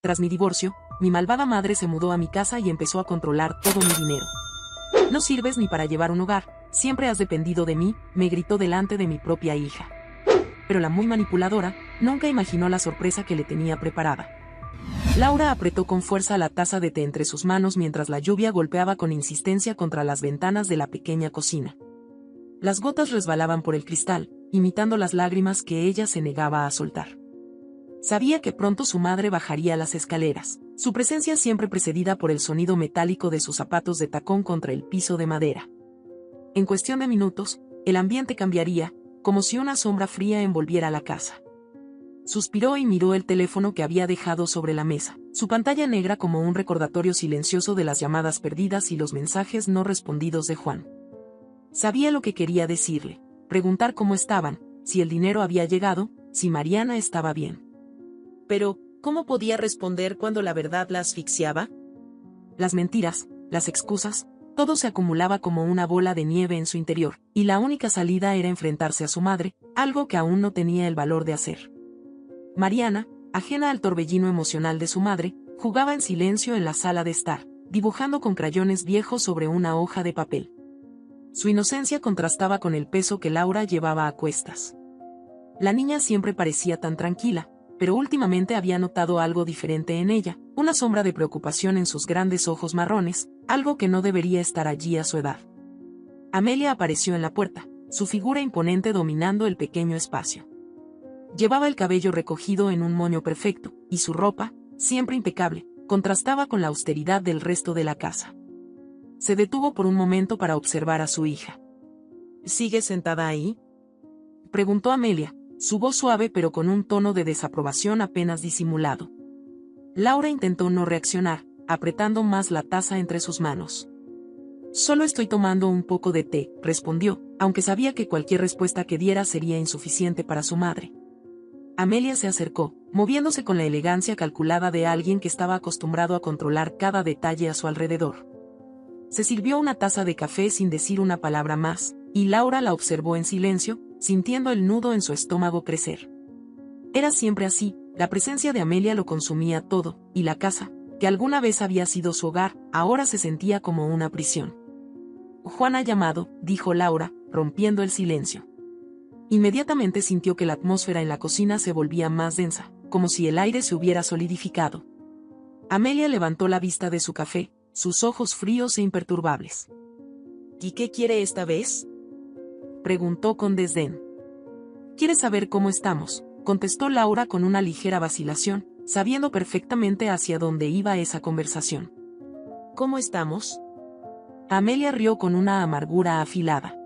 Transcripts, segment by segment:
Tras mi divorcio, mi malvada madre se mudó a mi casa y empezó a controlar todo mi dinero. No sirves ni para llevar un hogar, siempre has dependido de mí, me gritó delante de mi propia hija. Pero la muy manipuladora nunca imaginó la sorpresa que le tenía preparada. Laura apretó con fuerza la taza de té entre sus manos mientras la lluvia golpeaba con insistencia contra las ventanas de la pequeña cocina. Las gotas resbalaban por el cristal, imitando las lágrimas que ella se negaba a soltar. Sabía que pronto su madre bajaría las escaleras, su presencia siempre precedida por el sonido metálico de sus zapatos de tacón contra el piso de madera. En cuestión de minutos, el ambiente cambiaría, como si una sombra fría envolviera la casa. Suspiró y miró el teléfono que había dejado sobre la mesa, su pantalla negra como un recordatorio silencioso de las llamadas perdidas y los mensajes no respondidos de Juan. Sabía lo que quería decirle, preguntar cómo estaban, si el dinero había llegado, si Mariana estaba bien. Pero, ¿cómo podía responder cuando la verdad la asfixiaba? Las mentiras, las excusas, todo se acumulaba como una bola de nieve en su interior, y la única salida era enfrentarse a su madre, algo que aún no tenía el valor de hacer. Mariana, ajena al torbellino emocional de su madre, jugaba en silencio en la sala de estar, dibujando con crayones viejos sobre una hoja de papel. Su inocencia contrastaba con el peso que Laura llevaba a cuestas. La niña siempre parecía tan tranquila, pero últimamente había notado algo diferente en ella, una sombra de preocupación en sus grandes ojos marrones, algo que no debería estar allí a su edad. Amelia apareció en la puerta, su figura imponente dominando el pequeño espacio. Llevaba el cabello recogido en un moño perfecto, y su ropa, siempre impecable, contrastaba con la austeridad del resto de la casa. Se detuvo por un momento para observar a su hija. ¿Sigues sentada ahí?, preguntó Amelia, su voz suave pero con un tono de desaprobación apenas disimulado. Laura intentó no reaccionar, apretando más la taza entre sus manos. Solo estoy tomando un poco de té, respondió, aunque sabía que cualquier respuesta que diera sería insuficiente para su madre. Amelia se acercó, moviéndose con la elegancia calculada de alguien que estaba acostumbrado a controlar cada detalle a su alrededor. Se sirvió una taza de café sin decir una palabra más, y Laura la observó en silencio, sintiendo el nudo en su estómago crecer. Era siempre así, la presencia de Amelia lo consumía todo, y la casa, que alguna vez había sido su hogar, ahora se sentía como una prisión. Juan ha llamado, dijo Laura, rompiendo el silencio. Inmediatamente sintió que la atmósfera en la cocina se volvía más densa, como si el aire se hubiera solidificado. Amelia levantó la vista de su café, sus ojos fríos e imperturbables. ¿Y qué quiere esta vez?, preguntó con desdén. ¿Quieres saber cómo estamos?, contestó Laura con una ligera vacilación, sabiendo perfectamente hacia dónde iba esa conversación. ¿Cómo estamos? Amelia rió con una amargura afilada.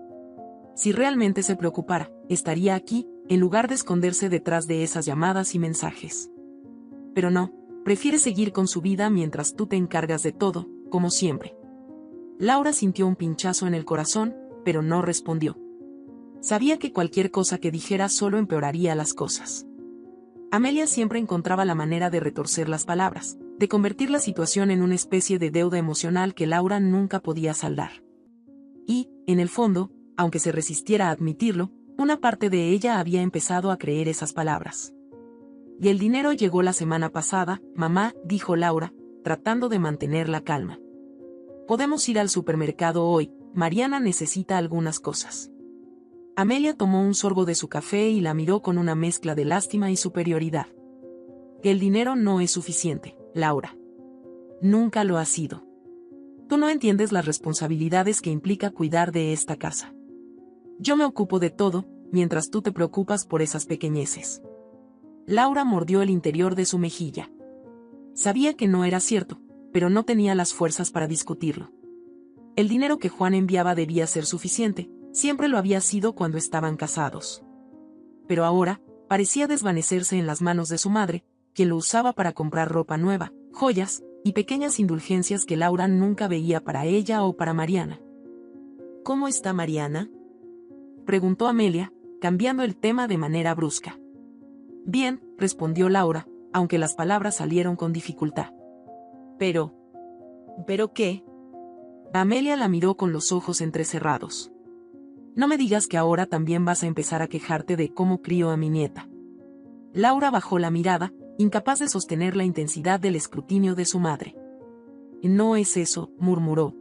Si realmente se preocupara, estaría aquí, en lugar de esconderse detrás de esas llamadas y mensajes. Pero no, prefiere seguir con su vida mientras tú te encargas de todo, como siempre. Laura sintió un pinchazo en el corazón, pero no respondió. Sabía que cualquier cosa que dijera solo empeoraría las cosas. Amelia siempre encontraba la manera de retorcer las palabras, de convertir la situación en una especie de deuda emocional que Laura nunca podía saldar. Y, en el fondo, aunque se resistiera a admitirlo, una parte de ella había empezado a creer esas palabras. Y el dinero llegó la semana pasada, mamá, dijo Laura, tratando de mantener la calma. Podemos ir al supermercado hoy, Mariana necesita algunas cosas. Amelia tomó un sorbo de su café y la miró con una mezcla de lástima y superioridad. El dinero no es suficiente, Laura. Nunca lo ha sido. Tú no entiendes las responsabilidades que implica cuidar de esta casa. Yo me ocupo de todo, mientras tú te preocupas por esas pequeñeces. Laura mordió el interior de su mejilla. Sabía que no era cierto, pero no tenía las fuerzas para discutirlo. El dinero que Juan enviaba debía ser suficiente, siempre lo había sido cuando estaban casados. Pero ahora, parecía desvanecerse en las manos de su madre, quien lo usaba para comprar ropa nueva, joyas, y pequeñas indulgencias que Laura nunca veía para ella o para Mariana. ¿Cómo está Mariana?, preguntó Amelia, cambiando el tema de manera brusca. Bien, respondió Laura, aunque las palabras salieron con dificultad. ¿Pero qué? Amelia la miró con los ojos entrecerrados. No me digas que ahora también vas a empezar a quejarte de cómo crío a mi nieta. Laura bajó la mirada, incapaz de sostener la intensidad del escrutinio de su madre. No es eso, murmuró.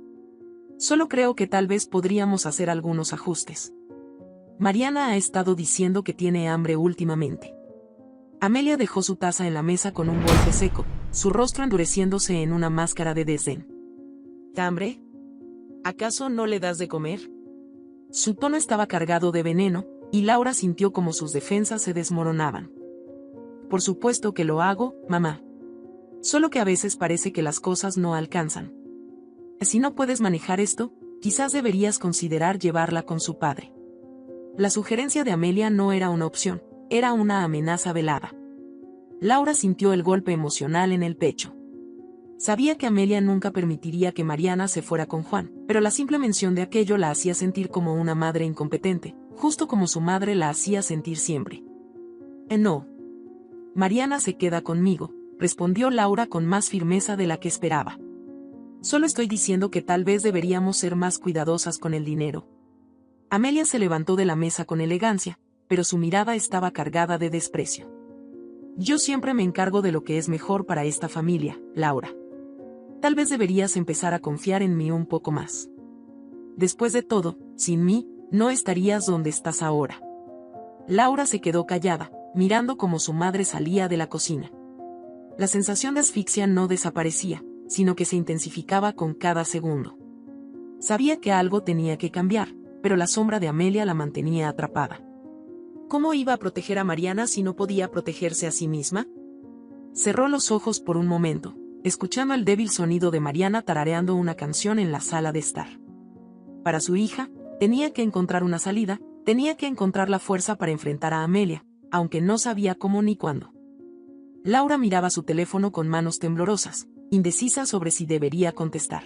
Solo creo que tal vez podríamos hacer algunos ajustes. Mariana ha estado diciendo que tiene hambre últimamente. Amelia dejó su taza en la mesa con un golpe seco, su rostro endureciéndose en una máscara de desdén. ¿Hambre? ¿Acaso no le das de comer? Su tono estaba cargado de veneno, y Laura sintió como sus defensas se desmoronaban. Por supuesto que lo hago, mamá. Solo que a veces parece que las cosas no alcanzan. Si no puedes manejar esto, quizás deberías considerar llevarla con su padre. La sugerencia de Amelia no era una opción, era una amenaza velada. Laura sintió el golpe emocional en el pecho. Sabía que Amelia nunca permitiría que Mariana se fuera con Juan, pero la simple mención de aquello la hacía sentir como una madre incompetente, justo como su madre la hacía sentir siempre. No. Mariana se queda conmigo, respondió Laura con más firmeza de la que esperaba. Solo estoy diciendo que tal vez deberíamos ser más cuidadosas con el dinero. Amelia se levantó de la mesa con elegancia, pero su mirada estaba cargada de desprecio. Yo siempre me encargo de lo que es mejor para esta familia, Laura. Tal vez deberías empezar a confiar en mí un poco más. Después de todo, sin mí, no estarías donde estás ahora. Laura se quedó callada, mirando cómo su madre salía de la cocina. La sensación de asfixia no desaparecía, sino que se intensificaba con cada segundo. Sabía que algo tenía que cambiar, pero la sombra de Amelia la mantenía atrapada. ¿Cómo iba a proteger a Mariana si no podía protegerse a sí misma? Cerró los ojos por un momento, escuchando el débil sonido de Mariana tarareando una canción en la sala de estar. Para su hija, tenía que encontrar una salida, tenía que encontrar la fuerza para enfrentar a Amelia, aunque no sabía cómo ni cuándo. Laura miraba su teléfono con manos temblorosas, indecisa sobre si debería contestar.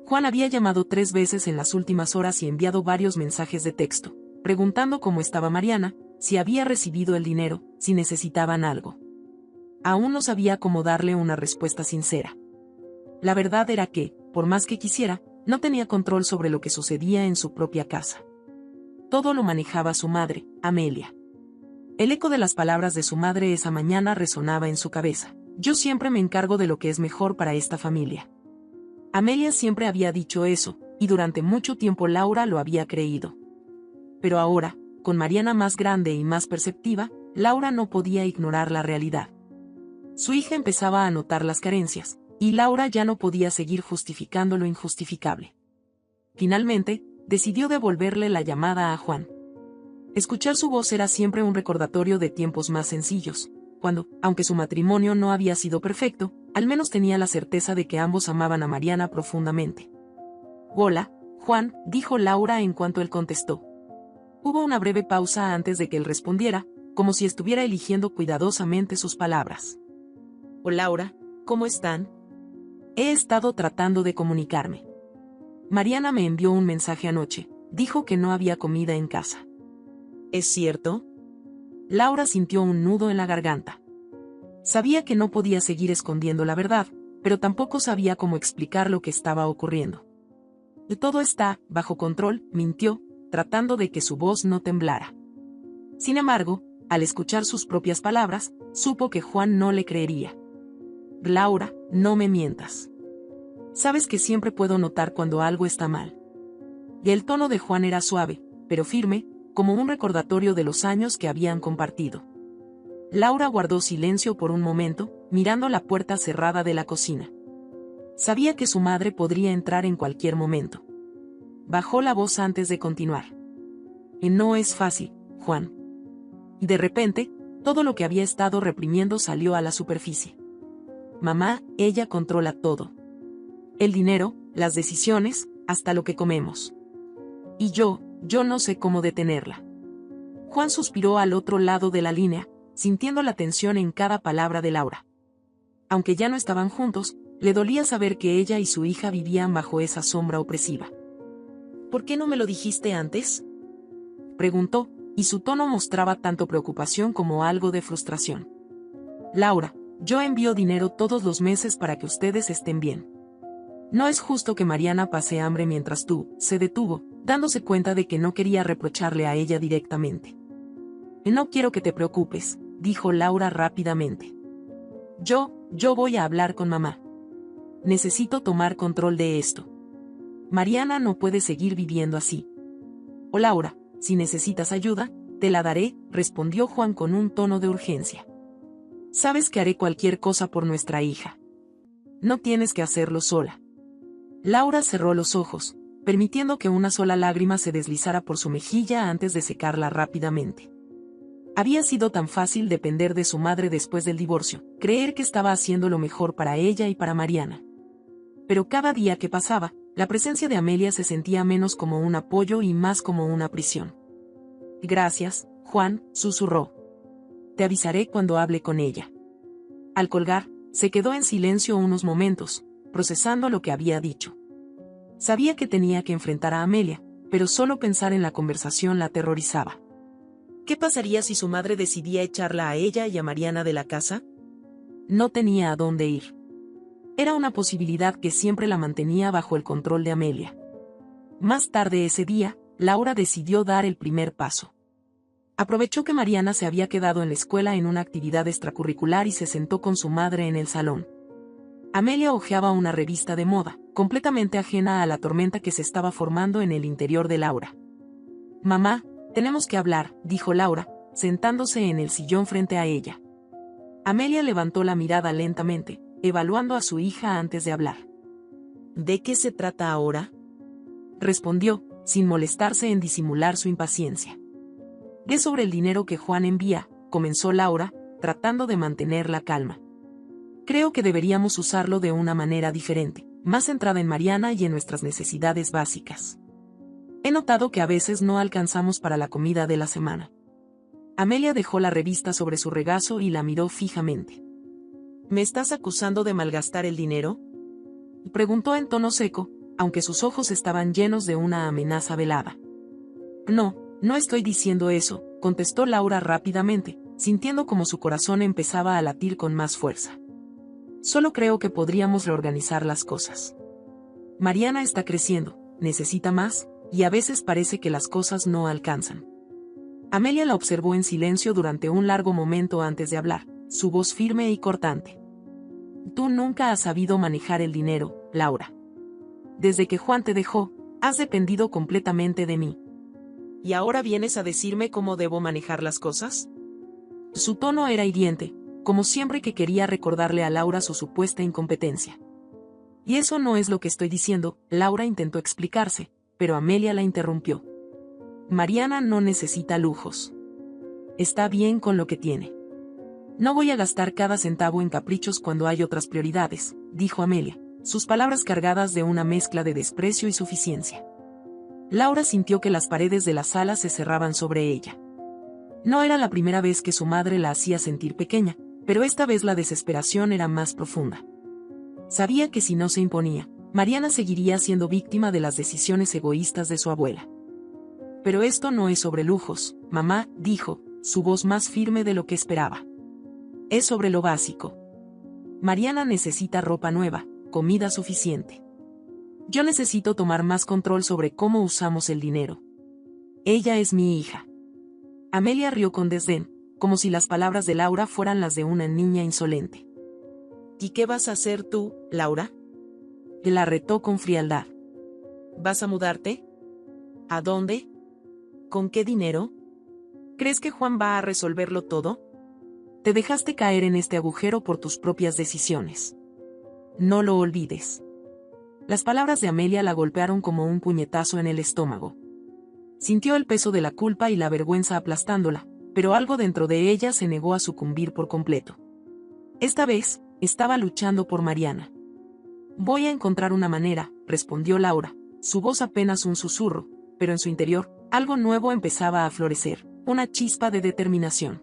Juan había llamado 3 veces en las últimas horas y enviado varios mensajes de texto, preguntando cómo estaba Mariana, si había recibido el dinero, si necesitaban algo. Aún no sabía cómo darle una respuesta sincera. La verdad era que, por más que quisiera, no tenía control sobre lo que sucedía en su propia casa. Todo lo manejaba su madre, Amelia. El eco de las palabras de su madre esa mañana resonaba en su cabeza. Yo siempre me encargo de lo que es mejor para esta familia. Amelia siempre había dicho eso, y durante mucho tiempo Laura lo había creído. Pero ahora, con Mariana más grande y más perceptiva, Laura no podía ignorar la realidad. Su hija empezaba a notar las carencias, y Laura ya no podía seguir justificando lo injustificable. Finalmente, decidió devolverle la llamada a Juan. Escuchar su voz era siempre un recordatorio de tiempos más sencillos, cuando, aunque su matrimonio no había sido perfecto, al menos tenía la certeza de que ambos amaban a Mariana profundamente. «Hola, Juan», dijo Laura en cuanto él contestó. Hubo una breve pausa antes de que él respondiera, como si estuviera eligiendo cuidadosamente sus palabras. «Hola Laura, ¿cómo están? He estado tratando de comunicarme. Mariana me envió un mensaje anoche, dijo que no había comida en casa». «¿Es cierto?». Laura sintió un nudo en la garganta. Sabía que no podía seguir escondiendo la verdad, pero tampoco sabía cómo explicar lo que estaba ocurriendo. «Todo está bajo control», mintió, tratando de que su voz no temblara. Sin embargo, al escuchar sus propias palabras, supo que Juan no le creería. «Laura, no me mientas. Sabes que siempre puedo notar cuando algo está mal». Y el tono de Juan era suave, pero firme, como un recordatorio de los años que habían compartido. Laura guardó silencio por un momento, mirando la puerta cerrada de la cocina. Sabía que su madre podría entrar en cualquier momento. Bajó la voz antes de continuar. «Y no es fácil, Juan». Y de repente, todo lo que había estado reprimiendo salió a la superficie. «Mamá, ella controla todo. El dinero, las decisiones, hasta lo que comemos. Y yo no sé cómo detenerla». Juan suspiró al otro lado de la línea, sintiendo la tensión en cada palabra de Laura. Aunque ya no estaban juntos, le dolía saber que ella y su hija vivían bajo esa sombra opresiva. «¿Por qué no me lo dijiste antes?», preguntó, y su tono mostraba tanto preocupación como algo de frustración. «Laura, yo envío dinero todos los meses para que ustedes estén bien. No es justo que Mariana pase hambre mientras tú», se detuvo, dándose cuenta de que no quería reprocharle a ella directamente. «No quiero que te preocupes», dijo Laura rápidamente. Yo voy a hablar con mamá. Necesito tomar control de esto. Mariana no puede seguir viviendo así. O Laura, si necesitas ayuda, te la daré, respondió Juan con un tono de urgencia. Sabes que haré cualquier cosa por nuestra hija. No tienes que hacerlo sola. Laura cerró los ojos, permitiendo que una sola lágrima se deslizara por su mejilla antes de secarla rápidamente. Había sido tan fácil depender de su madre después del divorcio, creer que estaba haciendo lo mejor para ella y para Mariana. Pero cada día que pasaba, la presencia de Amelia se sentía menos como un apoyo y más como una prisión. Gracias, Juan, susurró. Te avisaré cuando hable con ella. Al colgar, se quedó en silencio unos momentos, procesando lo que había dicho. Sabía que tenía que enfrentar a Amelia, pero solo pensar en la conversación la aterrorizaba. ¿Qué pasaría si su madre decidía echarla a ella y a Mariana de la casa? No tenía a dónde ir. Era una posibilidad que siempre la mantenía bajo el control de Amelia. Más tarde ese día, Laura decidió dar el primer paso. Aprovechó que Mariana se había quedado en la escuela en una actividad extracurricular y se sentó con su madre en el salón. Amelia hojeaba una revista de moda, completamente ajena a la tormenta que se estaba formando en el interior de Laura. Mamá, tenemos que hablar, dijo Laura, sentándose en el sillón frente a ella. Amelia levantó la mirada lentamente, evaluando a su hija antes de hablar. ¿De qué se trata ahora?, respondió, sin molestarse en disimular su impaciencia. Es sobre el dinero que Juan envía, comenzó Laura, tratando de mantener la calma. Creo que deberíamos usarlo de una manera diferente, más centrada en Mariana y en nuestras necesidades básicas. He notado que a veces no alcanzamos para la comida de la semana. Amelia dejó la revista sobre su regazo y la miró fijamente. ¿Me estás acusando de malgastar el dinero?, preguntó en tono seco, aunque sus ojos estaban llenos de una amenaza velada. No estoy diciendo eso, contestó Laura rápidamente, sintiendo como su corazón empezaba a latir con más fuerza. Solo creo que podríamos reorganizar las cosas. Mariana está creciendo, necesita más, y a veces parece que las cosas no alcanzan. Amelia la observó en silencio durante un largo momento antes de hablar, su voz firme y cortante. Tú nunca has sabido manejar el dinero, Laura. Desde que Juan te dejó, has dependido completamente de mí. ¿Y ahora vienes a decirme cómo debo manejar las cosas? Su tono era hiriente, como siempre que quería recordarle a Laura su supuesta incompetencia. Y eso no es lo que estoy diciendo, Laura intentó explicarse, pero Amelia la interrumpió. Mariana no necesita lujos. Está bien con lo que tiene. No voy a gastar cada centavo en caprichos cuando hay otras prioridades, dijo Amelia, sus palabras cargadas de una mezcla de desprecio y suficiencia. Laura sintió que las paredes de la sala se cerraban sobre ella. No era la primera vez que su madre la hacía sentir pequeña, pero esta vez la desesperación era más profunda. Sabía que si no se imponía, Mariana seguiría siendo víctima de las decisiones egoístas de su abuela. Pero esto no es sobre lujos, mamá, dijo, su voz más firme de lo que esperaba. Es sobre lo básico. Mariana necesita ropa nueva, comida suficiente. Yo necesito tomar más control sobre cómo usamos el dinero. Ella es mi hija. Amelia rió con desdén, como si las palabras de Laura fueran las de una niña insolente. ¿Y qué vas a hacer tú, Laura?, la retó con frialdad. ¿Vas a mudarte? ¿A dónde? ¿Con qué dinero? ¿Crees que Juan va a resolverlo todo? Te dejaste caer en este agujero por tus propias decisiones. No lo olvides. Las palabras de Amelia la golpearon como un puñetazo en el estómago. Sintió el peso de la culpa y la vergüenza aplastándola, pero algo dentro de ella se negó a sucumbir por completo. Esta vez, estaba luchando por Mariana. Voy a encontrar una manera, respondió Laura, su voz apenas un susurro, pero en su interior, algo nuevo empezaba a florecer, una chispa de determinación.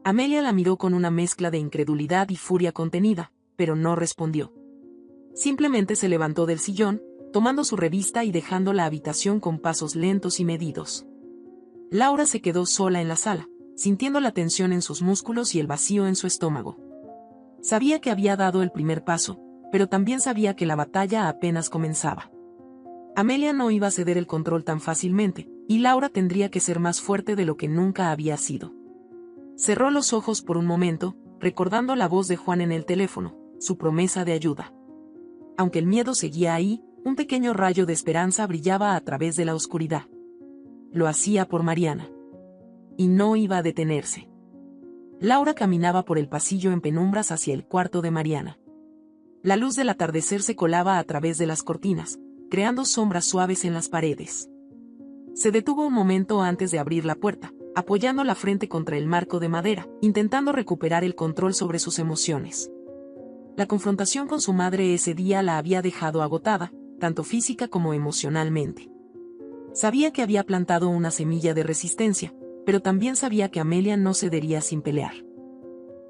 Amelia la miró con una mezcla de incredulidad y furia contenida, pero no respondió. Simplemente se levantó del sillón, tomando su revista y dejando la habitación con pasos lentos y medidos. Laura se quedó sola en la sala, sintiendo la tensión en sus músculos y el vacío en su estómago. Sabía que había dado el primer paso, pero también sabía que la batalla apenas comenzaba. Amelia no iba a ceder el control tan fácilmente, y Laura tendría que ser más fuerte de lo que nunca había sido. Cerró los ojos por un momento, recordando la voz de Juan en el teléfono, su promesa de ayuda. Aunque el miedo seguía ahí, un pequeño rayo de esperanza brillaba a través de la oscuridad. Lo hacía por Mariana. Y no iba a detenerse. Laura caminaba por el pasillo en penumbras hacia el cuarto de Mariana. La luz del atardecer se colaba a través de las cortinas, creando sombras suaves en las paredes. Se detuvo un momento antes de abrir la puerta, apoyando la frente contra el marco de madera, intentando recuperar el control sobre sus emociones. La confrontación con su madre ese día la había dejado agotada, tanto física como emocionalmente. Sabía que había plantado una semilla de resistencia, pero también sabía que Amelia no cedería sin pelear.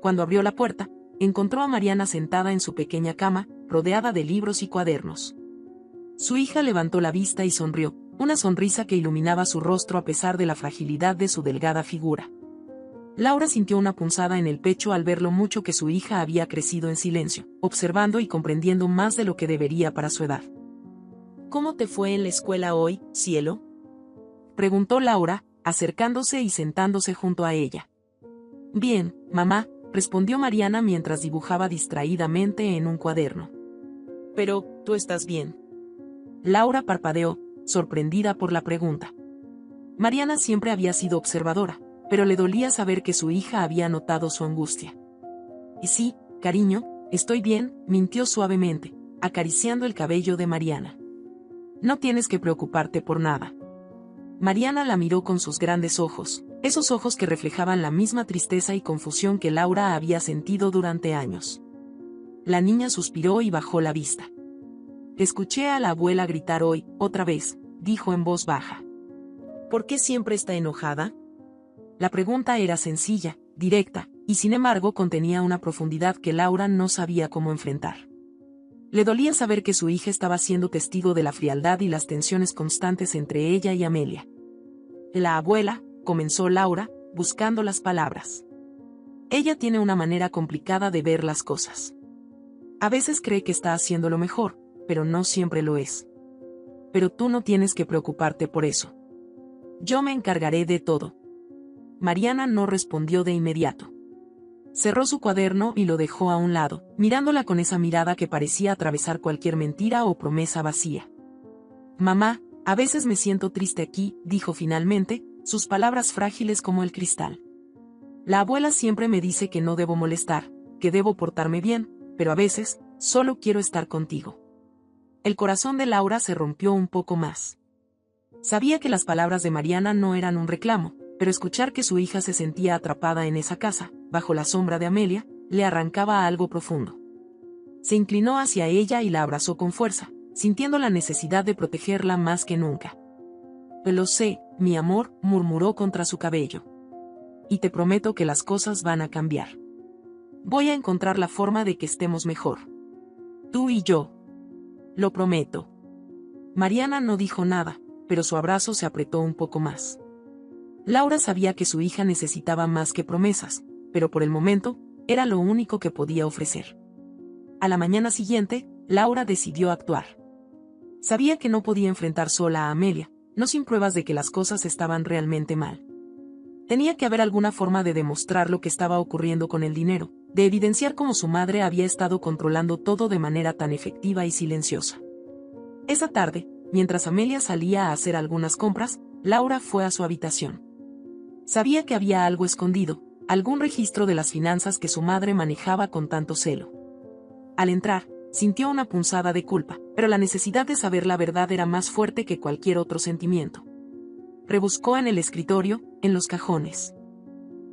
Cuando abrió la puerta, encontró a Mariana sentada en su pequeña cama, rodeada de libros y cuadernos. Su hija levantó la vista y sonrió, una sonrisa que iluminaba su rostro a pesar de la fragilidad de su delgada figura. Laura sintió una punzada en el pecho al ver lo mucho que su hija había crecido en silencio, observando y comprendiendo más de lo que debería para su edad. ¿Cómo te fue en la escuela hoy, cielo?, preguntó Laura, acercándose y sentándose junto a ella. Bien, mamá, respondió Mariana mientras dibujaba distraídamente en un cuaderno. Pero, ¿tú estás bien?, Laura parpadeó, sorprendida por la pregunta. Mariana siempre había sido observadora, pero le dolía saber que su hija había notado su angustia. Y sí, cariño, estoy bien, mintió suavemente, acariciando el cabello de Mariana. No tienes que preocuparte por nada. Mariana la miró con sus grandes ojos, esos ojos que reflejaban la misma tristeza y confusión que Laura había sentido durante años. La niña suspiró y bajó la vista. Escuché a la abuela gritar hoy, otra vez, dijo en voz baja. ¿Por qué siempre está enojada? La pregunta era sencilla, directa, y sin embargo contenía una profundidad que Laura no sabía cómo enfrentar. Le dolía saber que su hija estaba siendo testigo de la frialdad y las tensiones constantes entre ella y Amelia. La abuela, comenzó Laura, buscando las palabras. Ella tiene una manera complicada de ver las cosas. A veces cree que está haciendo lo mejor, pero no siempre lo es. Pero tú no tienes que preocuparte por eso. Yo me encargaré de todo. Mariana no respondió de inmediato. Cerró su cuaderno y lo dejó a un lado, mirándola con esa mirada que parecía atravesar cualquier mentira o promesa vacía. Mamá, a veces me siento triste aquí, dijo finalmente, sus palabras frágiles como el cristal. La abuela siempre me dice que no debo molestar, que debo portarme bien, pero a veces, solo quiero estar contigo. El corazón de Laura se rompió un poco más. Sabía que las palabras de Mariana no eran un reclamo, pero escuchar que su hija se sentía atrapada en esa casa, bajo la sombra de Amelia, le arrancaba algo profundo. Se inclinó hacia ella y la abrazó con fuerza, sintiendo la necesidad de protegerla más que nunca. Lo sé, mi amor, murmuró contra su cabello. Y te prometo que las cosas van a cambiar. Voy a encontrar la forma de que estemos mejor. Tú y yo. Lo prometo. Mariana no dijo nada, pero su abrazo se apretó un poco más. Laura sabía que su hija necesitaba más que promesas, pero por el momento, era lo único que podía ofrecer. A la mañana siguiente, Laura decidió actuar. Sabía que no podía enfrentar sola a Amelia, no sin pruebas de que las cosas estaban realmente mal. Tenía que haber alguna forma de demostrar lo que estaba ocurriendo con el dinero, de evidenciar cómo su madre había estado controlando todo de manera tan efectiva y silenciosa. Esa tarde, mientras Amelia salía a hacer algunas compras, Laura fue a su habitación. Sabía que había algo escondido, algún registro de las finanzas que su madre manejaba con tanto celo. Al entrar, sintió una punzada de culpa, pero la necesidad de saber la verdad era más fuerte que cualquier otro sentimiento. Rebuscó en el escritorio, en los cajones.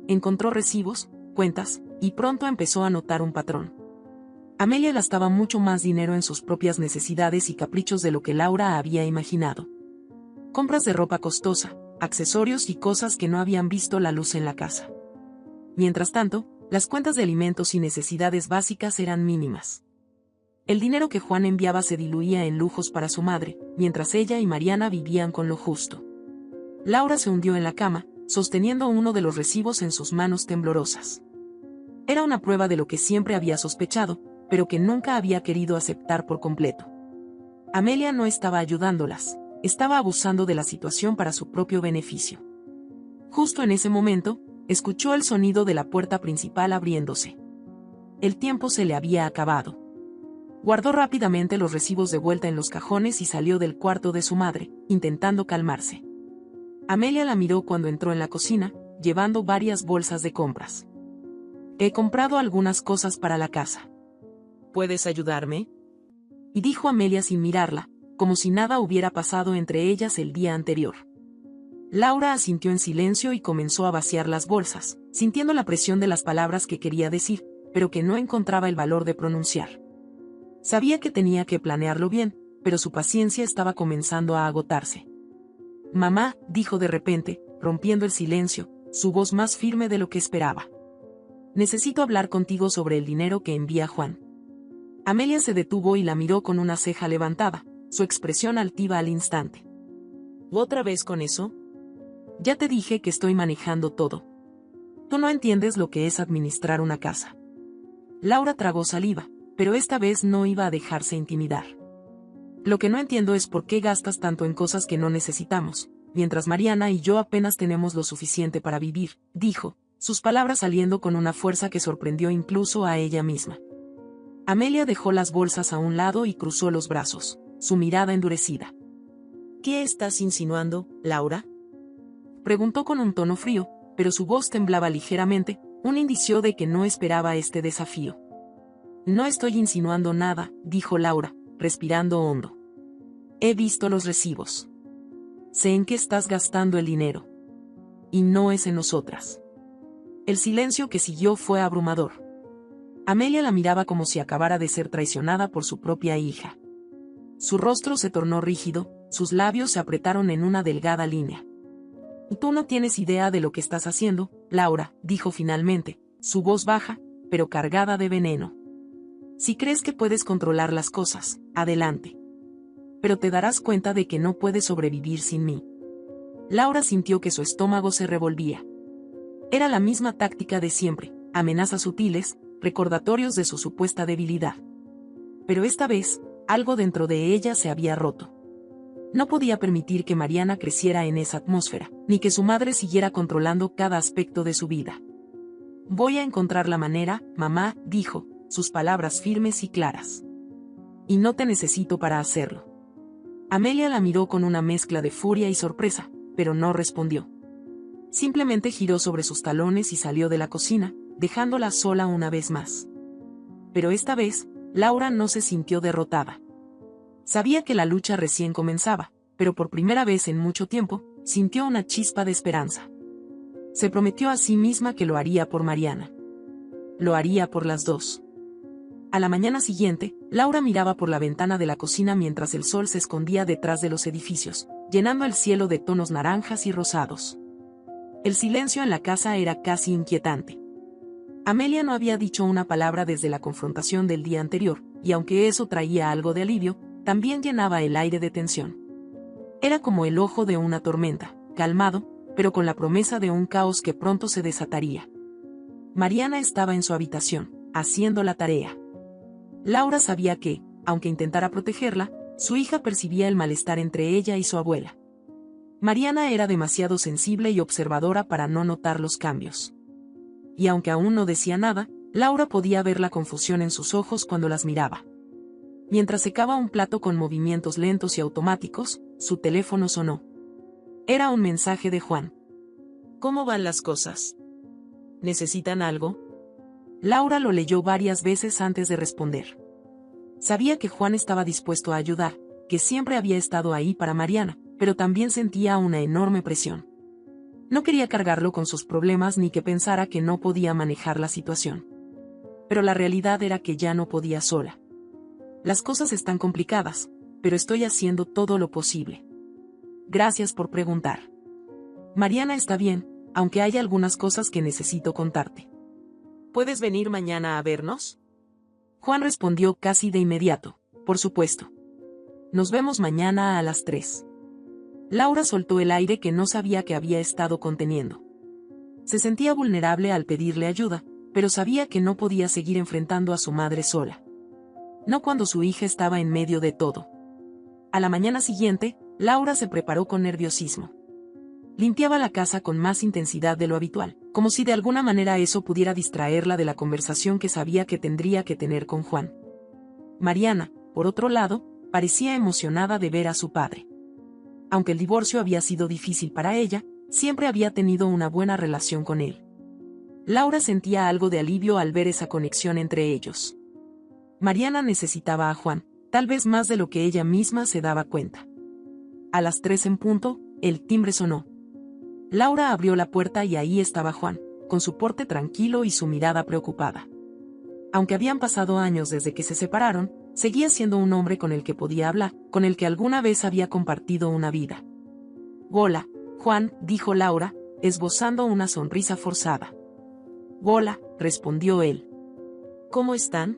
Encontró recibos, cuentas, y pronto empezó a notar un patrón. Amelia gastaba mucho más dinero en sus propias necesidades y caprichos de lo que Laura había imaginado. Compras de ropa costosa, accesorios y cosas que no habían visto la luz en la casa. Mientras tanto, las cuentas de alimentos y necesidades básicas eran mínimas. El dinero que Juan enviaba se diluía en lujos para su madre, mientras ella y Mariana vivían con lo justo. Laura se hundió en la cama, sosteniendo uno de los recibos en sus manos temblorosas. Era una prueba de lo que siempre había sospechado, pero que nunca había querido aceptar por completo. Amelia no estaba ayudándolas, estaba abusando de la situación para su propio beneficio. Justo en ese momento, escuchó el sonido de la puerta principal abriéndose. el tiempo se le había acabado. Guardó rápidamente los recibos de vuelta en los cajones y salió del cuarto de su madre, intentando calmarse. Amelia la miró cuando entró en la cocina, llevando varias bolsas de compras. He comprado algunas cosas para la casa. ¿Puedes ayudarme? Y dijo Amelia sin mirarla, como si nada hubiera pasado entre ellas el día anterior. Laura asintió en silencio y comenzó a vaciar las bolsas, sintiendo la presión de las palabras que quería decir, pero que no encontraba el valor de pronunciar. Sabía que tenía que planearlo bien, pero su paciencia estaba comenzando a agotarse. Mamá, dijo de repente, rompiendo el silencio, su voz más firme de lo que esperaba. Necesito hablar contigo sobre el dinero que envía Juan. Amelia se detuvo y la miró con una ceja levantada, su expresión altiva al instante. ¿Otra vez con eso? Ya te dije que estoy manejando todo. Tú no entiendes lo que es administrar una casa. Laura tragó saliva, pero esta vez no iba a dejarse intimidar. Lo que no entiendo es por qué gastas tanto en cosas que no necesitamos, mientras Mariana y yo apenas tenemos lo suficiente para vivir, dijo, sus palabras saliendo con una fuerza que sorprendió incluso a ella misma. Amelia dejó las bolsas a un lado y cruzó los brazos, su mirada endurecida. ¿Qué estás insinuando, Laura? Preguntó con un tono frío, pero su voz temblaba ligeramente, un indicio de que no esperaba este desafío. No estoy insinuando nada, dijo Laura, respirando hondo. He visto los recibos. Sé en qué estás gastando el dinero. Y no es en nosotras. El silencio que siguió fue abrumador. Amelia la miraba como si acabara de ser traicionada por su propia hija. Su rostro se tornó rígido, sus labios se apretaron en una delgada línea. Tú no tienes idea de lo que estás haciendo, Laura, dijo finalmente, su voz baja, pero cargada de veneno. Si crees que puedes controlar las cosas, adelante. Pero te darás cuenta de que no puedes sobrevivir sin mí. Laura sintió que su estómago se revolvía. Era la misma táctica de siempre, amenazas sutiles, recordatorios de su supuesta debilidad. Pero esta vez, algo dentro de ella se había roto. No podía permitir que Mariana creciera en esa atmósfera, ni que su madre siguiera controlando cada aspecto de su vida. Voy a encontrar la manera, mamá, dijo, sus palabras firmes y claras. Y no te necesito para hacerlo. Amelia la miró con una mezcla de furia y sorpresa, pero no respondió. Simplemente giró sobre sus talones y salió de la cocina, dejándola sola una vez más. Pero esta vez, Laura no se sintió derrotada. Sabía que la lucha recién comenzaba, pero por primera vez en mucho tiempo, sintió una chispa de esperanza. Se prometió a sí misma que lo haría por Mariana. Lo haría por las dos. A la mañana siguiente, Laura miraba por la ventana de la cocina mientras el sol se escondía detrás de los edificios, llenando el cielo de tonos naranjas y rosados. El silencio en la casa era casi inquietante. Amelia no había dicho una palabra desde la confrontación del día anterior, y aunque eso traía algo de alivio, también llenaba el aire de tensión. Era como el ojo de una tormenta, calmado, pero con la promesa de un caos que pronto se desataría. Mariana estaba en su habitación, haciendo la tarea. Laura sabía que, aunque intentara protegerla, su hija percibía el malestar entre ella y su abuela. Mariana era demasiado sensible y observadora para no notar los cambios. Y aunque aún no decía nada, Laura podía ver la confusión en sus ojos cuando las miraba. Mientras secaba un plato con movimientos lentos y automáticos, su teléfono sonó. Era un mensaje de Juan. ¿Cómo van las cosas? ¿Necesitan algo? Laura lo leyó varias veces antes de responder. Sabía que Juan estaba dispuesto a ayudar, que siempre había estado ahí para Mariana, pero también sentía una enorme presión. No quería cargarlo con sus problemas ni que pensara que no podía manejar la situación. Pero la realidad era que ya no podía sola. Las cosas están complicadas, pero estoy haciendo todo lo posible. Gracias por preguntar. Mariana está bien, aunque hay algunas cosas que necesito contarte. ¿Puedes venir mañana a vernos? Juan respondió casi de inmediato, por supuesto. Nos vemos mañana a las 3. Laura soltó el aire que no sabía que había estado conteniendo. Se sentía vulnerable al pedirle ayuda, pero sabía que no podía seguir enfrentando a su madre sola. No cuando su hija estaba en medio de todo. A la mañana siguiente, Laura se preparó con nerviosismo. Limpiaba la casa con más intensidad de lo habitual, como si de alguna manera eso pudiera distraerla de la conversación que sabía que tendría que tener con Juan. Mariana, por otro lado, parecía emocionada de ver a su padre. Aunque el divorcio había sido difícil para ella, siempre había tenido una buena relación con él. Laura sentía algo de alivio al ver esa conexión entre ellos. Mariana necesitaba a Juan, tal vez más de lo que ella misma se daba cuenta. A las 3 en punto, el timbre sonó. Laura abrió la puerta y ahí estaba Juan, con su porte tranquilo y su mirada preocupada. Aunque habían pasado años desde que se separaron, seguía siendo un hombre con el que podía hablar, con el que alguna vez había compartido una vida. «Hola, Juan», dijo Laura, esbozando una sonrisa forzada. «Hola», respondió él. «¿Cómo están?»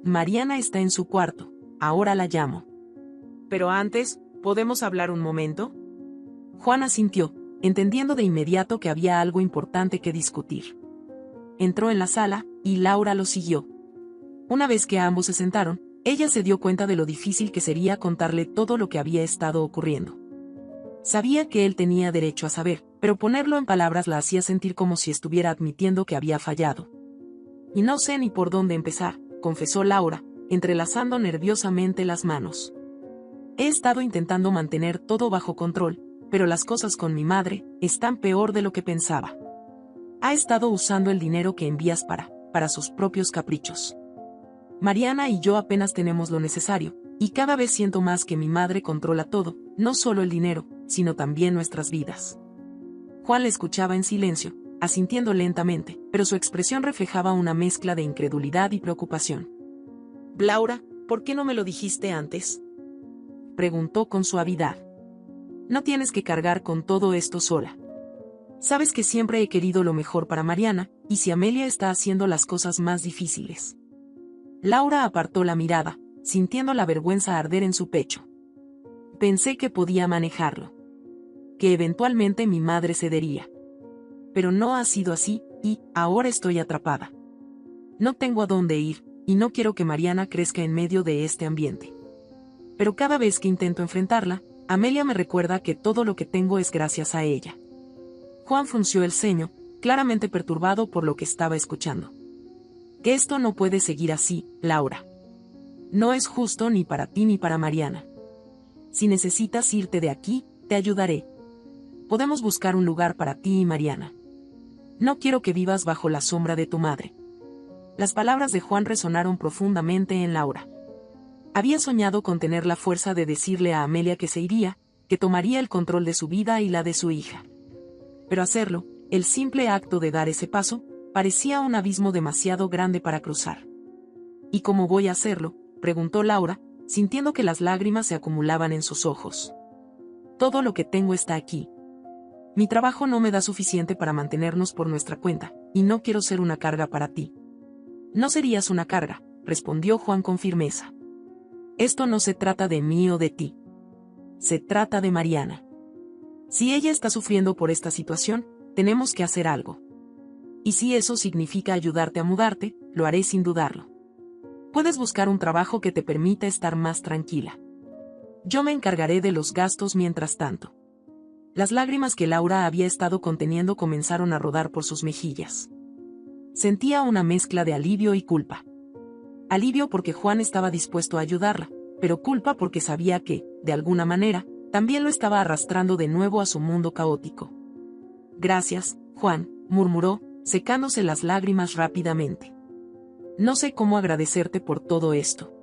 «Mariana está en su cuarto, ahora la llamo». «Pero antes, ¿podemos hablar un momento?» Juan asintió, entendiendo de inmediato que había algo importante que discutir. Entró en la sala, y Laura lo siguió. Una vez que ambos se sentaron, ella se dio cuenta de lo difícil que sería contarle todo lo que había estado ocurriendo. Sabía que él tenía derecho a saber, pero ponerlo en palabras la hacía sentir como si estuviera admitiendo que había fallado. «Y no sé ni por dónde empezar», confesó Laura, entrelazando nerviosamente las manos. «He estado intentando mantener todo bajo control, pero las cosas con mi madre están peor de lo que pensaba. Ha estado usando el dinero que envías para sus propios caprichos. Mariana y yo apenas tenemos lo necesario, y cada vez siento más que mi madre controla todo, no solo el dinero, sino también nuestras vidas». Juan le escuchaba en silencio, asintiendo lentamente, pero su expresión reflejaba una mezcla de incredulidad y preocupación. «Laura, ¿por qué no me lo dijiste antes?», preguntó con suavidad. «No tienes que cargar con todo esto sola. Sabes que siempre he querido lo mejor para Mariana, y si Amelia está haciendo las cosas más difíciles». Laura apartó la mirada, sintiendo la vergüenza arder en su pecho. «Pensé que podía manejarlo. Que eventualmente mi madre cedería. Pero no ha sido así, y ahora estoy atrapada. No tengo a dónde ir, y no quiero que Mariana crezca en medio de este ambiente. Pero cada vez que intento enfrentarla, Amelia me recuerda que todo lo que tengo es gracias a ella». Juan frunció el ceño, claramente perturbado por lo que estaba escuchando. «Que esto no puede seguir así, Laura. No es justo ni para ti ni para Mariana. Si necesitas irte de aquí, te ayudaré. Podemos buscar un lugar para ti y Mariana. No quiero que vivas bajo la sombra de tu madre». Las palabras de Juan resonaron profundamente en Laura. Había soñado con tener la fuerza de decirle a Amelia que se iría, que tomaría el control de su vida y la de su hija. Pero hacerlo, el simple acto de dar ese paso, parecía un abismo demasiado grande para cruzar. «¿Y cómo voy a hacerlo?», preguntó Laura, sintiendo que las lágrimas se acumulaban en sus ojos. «Todo lo que tengo está aquí. Mi trabajo no me da suficiente para mantenernos por nuestra cuenta, y no quiero ser una carga para ti». «No serías una carga», respondió Juan con firmeza. «Esto no se trata de mí o de ti. Se trata de Mariana. Si ella está sufriendo por esta situación, tenemos que hacer algo. Y si eso significa ayudarte a mudarte, lo haré sin dudarlo. Puedes buscar un trabajo que te permita estar más tranquila. Yo me encargaré de los gastos mientras tanto». Las lágrimas que Laura había estado conteniendo comenzaron a rodar por sus mejillas. Sentía una mezcla de alivio y culpa. Alivio porque Juan estaba dispuesto a ayudarla, pero culpa porque sabía que, de alguna manera, también lo estaba arrastrando de nuevo a su mundo caótico. «Gracias, Juan», murmuró, secándose las lágrimas rápidamente. «No sé cómo agradecerte por todo esto».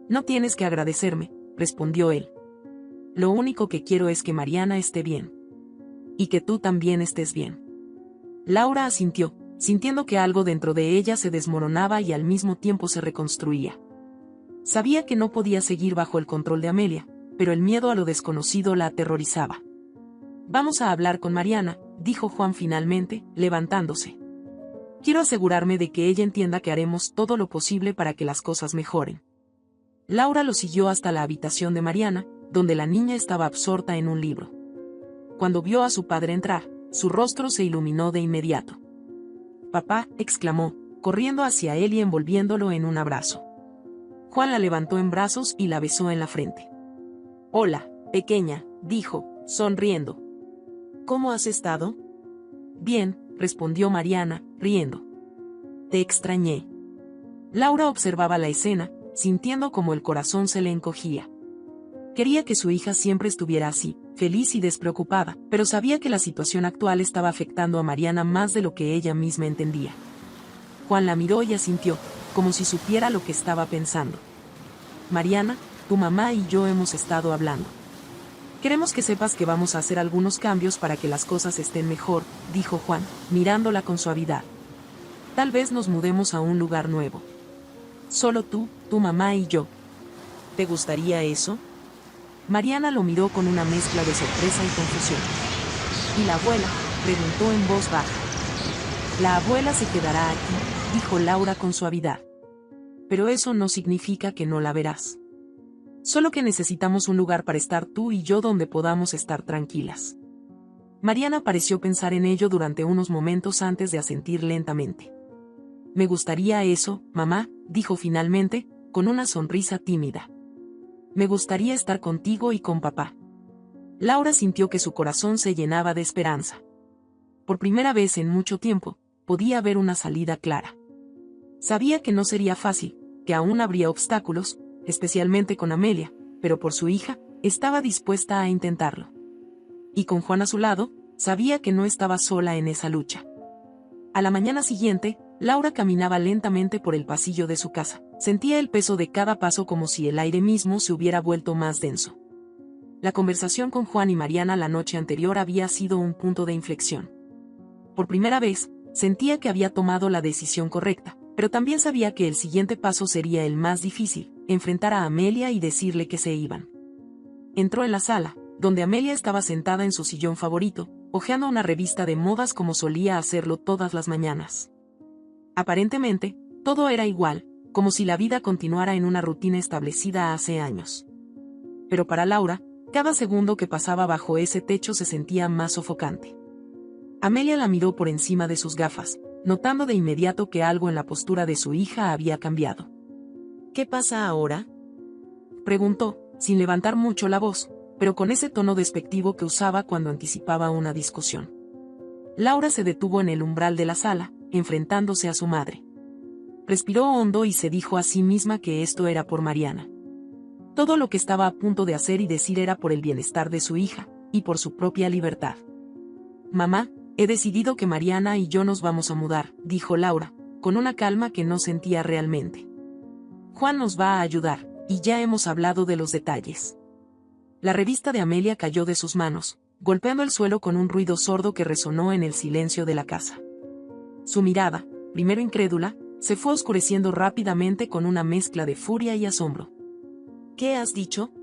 «No tienes que agradecerme», respondió él. «Lo único que quiero es que Mariana esté bien. Y que tú también estés bien». Laura asintió, sintiendo que algo dentro de ella se desmoronaba y al mismo tiempo se reconstruía. Sabía que no podía seguir bajo el control de Amelia, pero el miedo a lo desconocido la aterrorizaba. «Vamos a hablar con Mariana», dijo Juan finalmente, levantándose. «Quiero asegurarme de que ella entienda que haremos todo lo posible para que las cosas mejoren». Laura lo siguió hasta la habitación de Mariana, donde la niña estaba absorta en un libro. Cuando vio a su padre entrar, su rostro se iluminó de inmediato. «Papá», exclamó, corriendo hacia él y envolviéndolo en un abrazo. Juan la levantó en brazos y la besó en la frente. «Hola, pequeña», dijo, sonriendo. ¿Cómo has estado? Bien, respondió Mariana, riendo. Te extrañé. Laura observaba la escena, sintiendo como el corazón se le encogía. Quería que su hija siempre estuviera así, feliz y despreocupada, pero sabía que la situación actual estaba afectando a Mariana más de lo que ella misma entendía. Juan la miró y asintió, como si supiera lo que estaba pensando. Mariana, tu mamá y yo hemos estado hablando. Queremos que sepas que vamos a hacer algunos cambios para que las cosas estén mejor, dijo Juan, mirándola con suavidad. Tal vez nos mudemos a un lugar nuevo. Solo tú, tu mamá y yo. ¿Te gustaría eso? Mariana lo miró con una mezcla de sorpresa y confusión. ¿Y la abuela?, preguntó en voz baja. La abuela se quedará aquí, dijo Laura con suavidad. Pero eso no significa que no la verás. Solo que necesitamos un lugar para estar tú y yo donde podamos estar tranquilas. Mariana pareció pensar en ello durante unos momentos antes de asentir lentamente. Me gustaría eso, mamá, dijo finalmente, con una sonrisa tímida. Me gustaría estar contigo y con papá. Laura sintió que su corazón se llenaba de esperanza. Por primera vez en mucho tiempo, podía ver una salida clara. Sabía que no sería fácil, que aún habría obstáculos, especialmente con Amelia, pero por su hija, estaba dispuesta a intentarlo. Y con Juan a su lado, sabía que no estaba sola en esa lucha. A la mañana siguiente, Laura caminaba lentamente por el pasillo de su casa. Sentía el peso de cada paso como si el aire mismo se hubiera vuelto más denso. La conversación con Juan y Mariana la noche anterior había sido un punto de inflexión. Por primera vez, sentía que había tomado la decisión correcta, pero también sabía que el siguiente paso sería el más difícil, enfrentar a Amelia y decirle que se iban. Entró en la sala, donde Amelia estaba sentada en su sillón favorito, hojeando una revista de modas como solía hacerlo todas las mañanas. Aparentemente, todo era igual, como si la vida continuara en una rutina establecida hace años. Pero para Laura, cada segundo que pasaba bajo ese techo se sentía más sofocante. Amelia la miró por encima de sus gafas, notando de inmediato que algo en la postura de su hija había cambiado. ¿Qué pasa ahora?, preguntó, sin levantar mucho la voz, pero con ese tono despectivo que usaba cuando anticipaba una discusión. Laura se detuvo en el umbral de la sala, enfrentándose a su madre. Respiró hondo y se dijo a sí misma que esto era por Mariana. Todo lo que estaba a punto de hacer y decir era por el bienestar de su hija, y por su propia libertad. Mamá, he decidido que Mariana y yo nos vamos a mudar, dijo Laura, con una calma que no sentía realmente. Juan nos va a ayudar, y ya hemos hablado de los detalles. La revista de Amelia cayó de sus manos, golpeando el suelo con un ruido sordo que resonó en el silencio de la casa. Su mirada, primero incrédula, se fue oscureciendo rápidamente con una mezcla de furia y asombro. ¿Qué has dicho?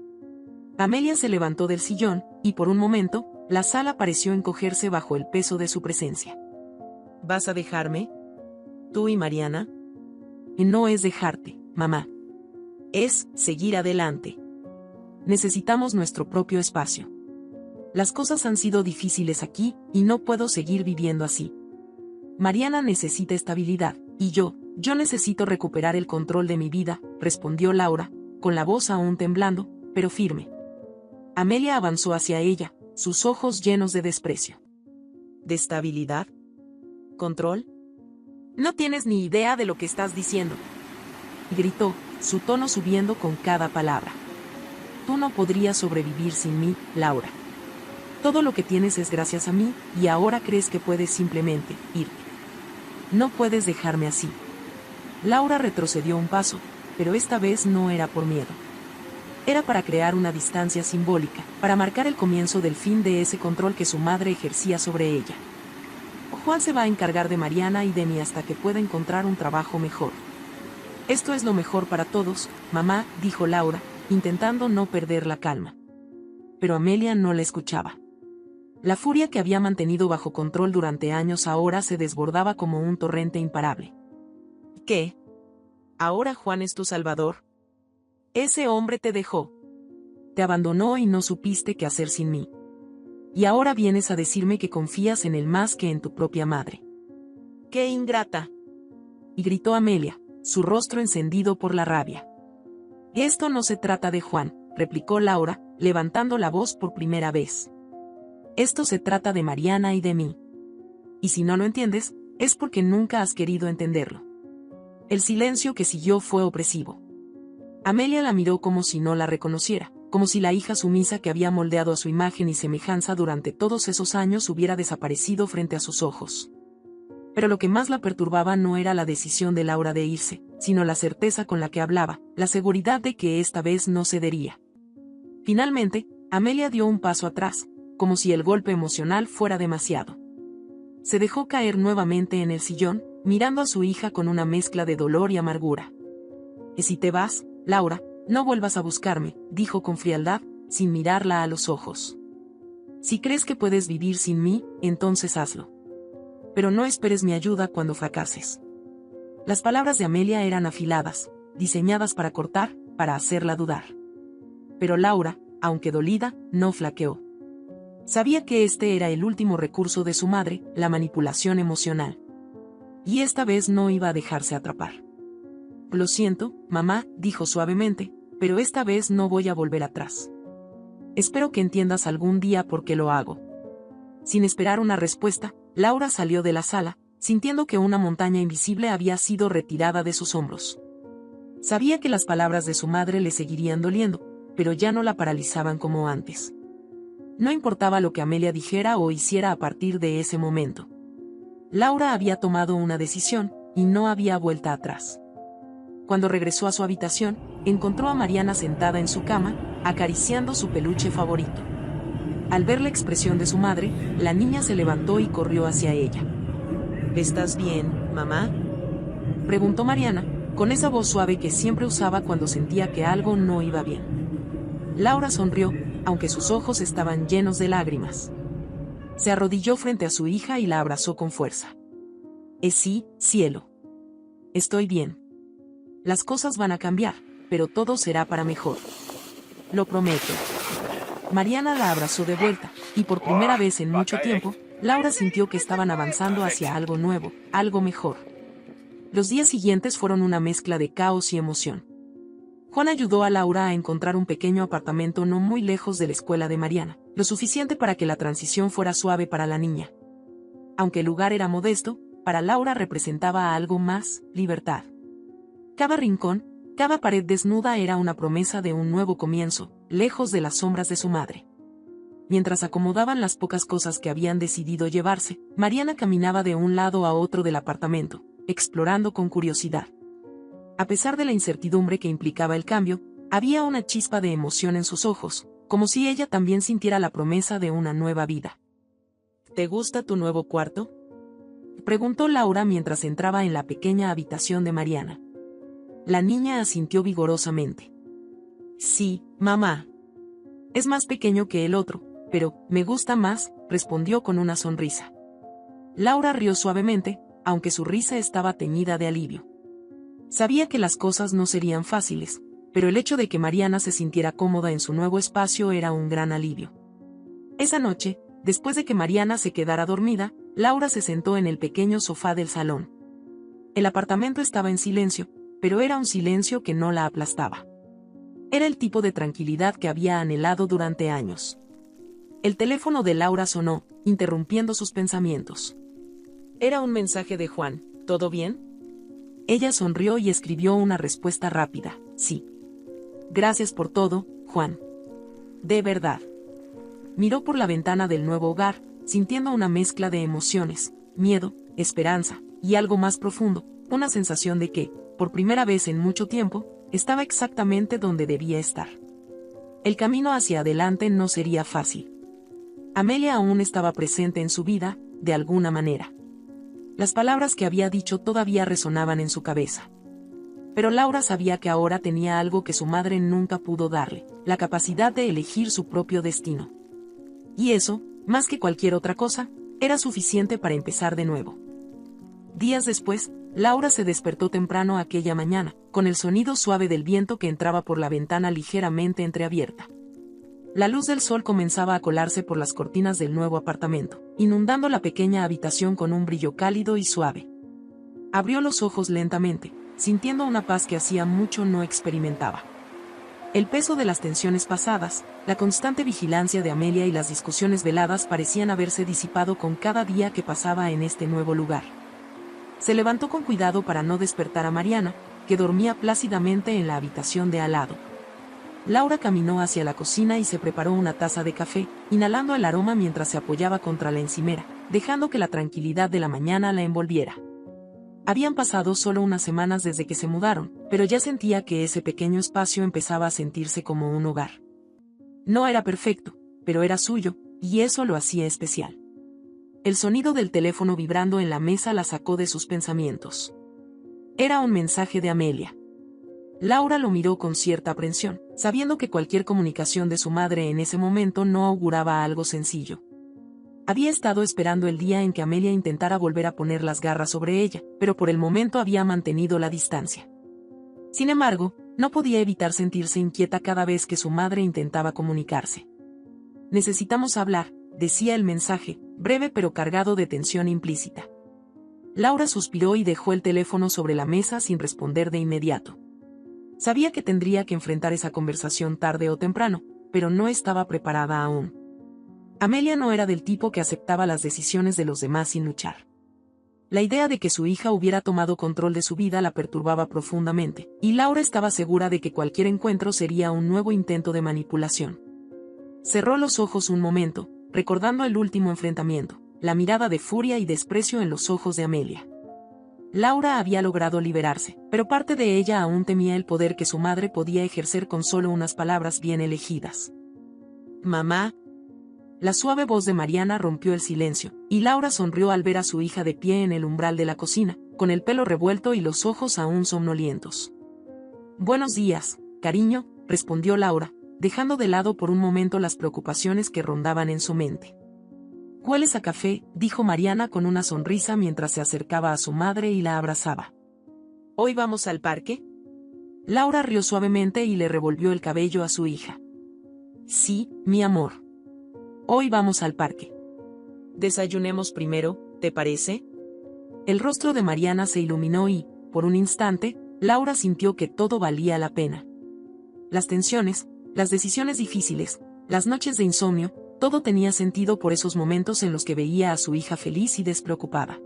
Amelia se levantó del sillón, y por un momento, la sala pareció encogerse bajo el peso de su presencia. ¿Vas a dejarme? ¿Tú y Mariana? No es dejarte, mamá. Es seguir adelante. Necesitamos nuestro propio espacio. Las cosas han sido difíciles aquí, y no puedo seguir viviendo así. Mariana necesita estabilidad, y yo necesito recuperar el control de mi vida, respondió Laura, con la voz aún temblando, pero firme. Amelia avanzó hacia ella, sus ojos llenos de desprecio. ¿De estabilidad? ¿Control? No tienes ni idea de lo que estás diciendo, gritó, su tono subiendo con cada palabra. Tú no podrías sobrevivir sin mí, Laura. Todo lo que tienes es gracias a mí, y ahora crees que puedes simplemente irte. No puedes dejarme así. Laura retrocedió un paso, pero esta vez no era por miedo. Era para crear una distancia simbólica, para marcar el comienzo del fin de ese control que su madre ejercía sobre ella. Juan se va a encargar de Mariana y de mí hasta que pueda encontrar un trabajo mejor. Esto es lo mejor para todos, mamá, dijo Laura, intentando no perder la calma. Pero Amelia no la escuchaba. La furia que había mantenido bajo control durante años ahora se desbordaba como un torrente imparable. ¿Qué? ¿Ahora Juan es tu salvador? Ese hombre te dejó. Te abandonó y no supiste qué hacer sin mí. Y ahora vienes a decirme que confías en él más que en tu propia madre. ¡Qué ingrata! Y gritó Amelia, su rostro encendido por la rabia. Esto no se trata de Juan, replicó Laura, levantando la voz por primera vez. Esto se trata de Mariana y de mí. Y si no lo entiendes, es porque nunca has querido entenderlo. El silencio que siguió fue opresivo. Amelia la miró como si no la reconociera, como si la hija sumisa que había moldeado a su imagen y semejanza durante todos esos años hubiera desaparecido frente a sus ojos. Pero lo que más la perturbaba no era la decisión de Laura de irse, sino la certeza con la que hablaba, la seguridad de que esta vez no cedería. Finalmente, Amelia dio un paso atrás, como si el golpe emocional fuera demasiado. Se dejó caer nuevamente en el sillón, mirando a su hija con una mezcla de dolor y amargura. «¿Y si te vas, Laura, no vuelvas a buscarme?», dijo con frialdad, sin mirarla a los ojos. «Si crees que puedes vivir sin mí, entonces hazlo. Pero no esperes mi ayuda cuando fracases». Las palabras de Amelia eran afiladas, diseñadas para cortar, para hacerla dudar. Pero Laura, aunque dolida, no flaqueó. Sabía que este era el último recurso de su madre, la manipulación emocional. Y esta vez no iba a dejarse atrapar. «Lo siento, mamá», dijo suavemente, «pero esta vez no voy a volver atrás. Espero que entiendas algún día por qué lo hago». Sin esperar una respuesta, Laura salió de la sala, sintiendo que una montaña invisible había sido retirada de sus hombros. Sabía que las palabras de su madre le seguirían doliendo, pero ya no la paralizaban como antes. No importaba lo que Amelia dijera o hiciera a partir de ese momento. Laura había tomado una decisión, y no había vuelta atrás. Cuando regresó a su habitación, encontró a Mariana sentada en su cama, acariciando su peluche favorito. Al ver la expresión de su madre, la niña se levantó y corrió hacia ella. «¿Estás bien, mamá?», preguntó Mariana, con esa voz suave que siempre usaba cuando sentía que algo no iba bien. Laura sonrió, aunque sus ojos estaban llenos de lágrimas. Se arrodilló frente a su hija y la abrazó con fuerza. «Sí, cielo. Estoy bien. Las cosas van a cambiar, pero todo será para mejor. Lo prometo». Mariana la abrazó de vuelta, y por primera vez en mucho tiempo, Laura sintió que estaban avanzando hacia algo nuevo, algo mejor. Los días siguientes fueron una mezcla de caos y emoción. Juan ayudó a Laura a encontrar un pequeño apartamento no muy lejos de la escuela de Mariana, lo suficiente para que la transición fuera suave para la niña. Aunque el lugar era modesto, para Laura representaba algo más: libertad. Cada rincón, cada pared desnuda era una promesa de un nuevo comienzo, lejos de las sombras de su madre. Mientras acomodaban las pocas cosas que habían decidido llevarse, Mariana caminaba de un lado a otro del apartamento, explorando con curiosidad. A pesar de la incertidumbre que implicaba el cambio, había una chispa de emoción en sus ojos, como si ella también sintiera la promesa de una nueva vida. «¿Te gusta tu nuevo cuarto?», preguntó Laura mientras entraba en la pequeña habitación de Mariana. La niña asintió vigorosamente. «Sí, mamá. Es más pequeño que el otro, pero me gusta más», respondió con una sonrisa. Laura rió suavemente, aunque su risa estaba teñida de alivio. Sabía que las cosas no serían fáciles, pero el hecho de que Mariana se sintiera cómoda en su nuevo espacio era un gran alivio. Esa noche, después de que Mariana se quedara dormida, Laura se sentó en el pequeño sofá del salón. El apartamento estaba en silencio, pero era un silencio que no la aplastaba. Era el tipo de tranquilidad que había anhelado durante años. El teléfono de Laura sonó, interrumpiendo sus pensamientos. Era un mensaje de Juan. «¿Todo bien?». Ella sonrió y escribió una respuesta rápida: «Sí. Gracias por todo, Juan. De verdad». Miró por la ventana del nuevo hogar, sintiendo una mezcla de emociones, miedo, esperanza, y algo más profundo, una sensación de que, por primera vez en mucho tiempo, estaba exactamente donde debía estar. El camino hacia adelante no sería fácil. Amelia aún estaba presente en su vida, de alguna manera. Las palabras que había dicho todavía resonaban en su cabeza. Pero Laura sabía que ahora tenía algo que su madre nunca pudo darle: la capacidad de elegir su propio destino. Y eso, más que cualquier otra cosa, era suficiente para empezar de nuevo. Días después, Laura se despertó temprano aquella mañana, con el sonido suave del viento que entraba por la ventana ligeramente entreabierta. La luz del sol comenzaba a colarse por las cortinas del nuevo apartamento, inundando la pequeña habitación con un brillo cálido y suave. Abrió los ojos lentamente, sintiendo una paz que hacía mucho no experimentaba. El peso de las tensiones pasadas, la constante vigilancia de Amelia y las discusiones veladas parecían haberse disipado con cada día que pasaba en este nuevo lugar. Se levantó con cuidado para no despertar a Mariana, que dormía plácidamente en la habitación de al lado. Laura caminó hacia la cocina y se preparó una taza de café, inhalando el aroma mientras se apoyaba contra la encimera, dejando que la tranquilidad de la mañana la envolviera. Habían pasado solo unas semanas desde que se mudaron, pero ya sentía que ese pequeño espacio empezaba a sentirse como un hogar. No era perfecto, pero era suyo, y eso lo hacía especial. El sonido del teléfono vibrando en la mesa la sacó de sus pensamientos. Era un mensaje de Amelia. Laura lo miró con cierta aprensión, sabiendo que cualquier comunicación de su madre en ese momento no auguraba algo sencillo. Había estado esperando el día en que Amelia intentara volver a poner las garras sobre ella, pero por el momento había mantenido la distancia. Sin embargo, no podía evitar sentirse inquieta cada vez que su madre intentaba comunicarse. «Necesitamos hablar», decía el mensaje, breve pero cargado de tensión implícita. Laura suspiró y dejó el teléfono sobre la mesa sin responder de inmediato. Sabía que tendría que enfrentar esa conversación tarde o temprano, pero no estaba preparada aún. Amelia no era del tipo que aceptaba las decisiones de los demás sin luchar. La idea de que su hija hubiera tomado control de su vida la perturbaba profundamente, y Laura estaba segura de que cualquier encuentro sería un nuevo intento de manipulación. Cerró los ojos un momento, recordando el último enfrentamiento, la mirada de furia y desprecio en los ojos de Amelia. Laura había logrado liberarse, pero parte de ella aún temía el poder que su madre podía ejercer con solo unas palabras bien elegidas. «Mamá». La suave voz de Mariana rompió el silencio, y Laura sonrió al ver a su hija de pie en el umbral de la cocina, con el pelo revuelto y los ojos aún somnolientos. «Buenos días, cariño», respondió Laura, dejando de lado por un momento las preocupaciones que rondaban en su mente. «¿Hueles a café?», dijo Mariana con una sonrisa mientras se acercaba a su madre y la abrazaba. «¿Hoy vamos al parque?». Laura rió suavemente y le revolvió el cabello a su hija. «Sí, mi amor. Hoy vamos al parque. Desayunemos primero, ¿te parece?». El rostro de Mariana se iluminó y, por un instante, Laura sintió que todo valía la pena. Las tensiones, las decisiones difíciles, las noches de insomnio, todo tenía sentido por esos momentos en los que veía a su hija feliz y despreocupada.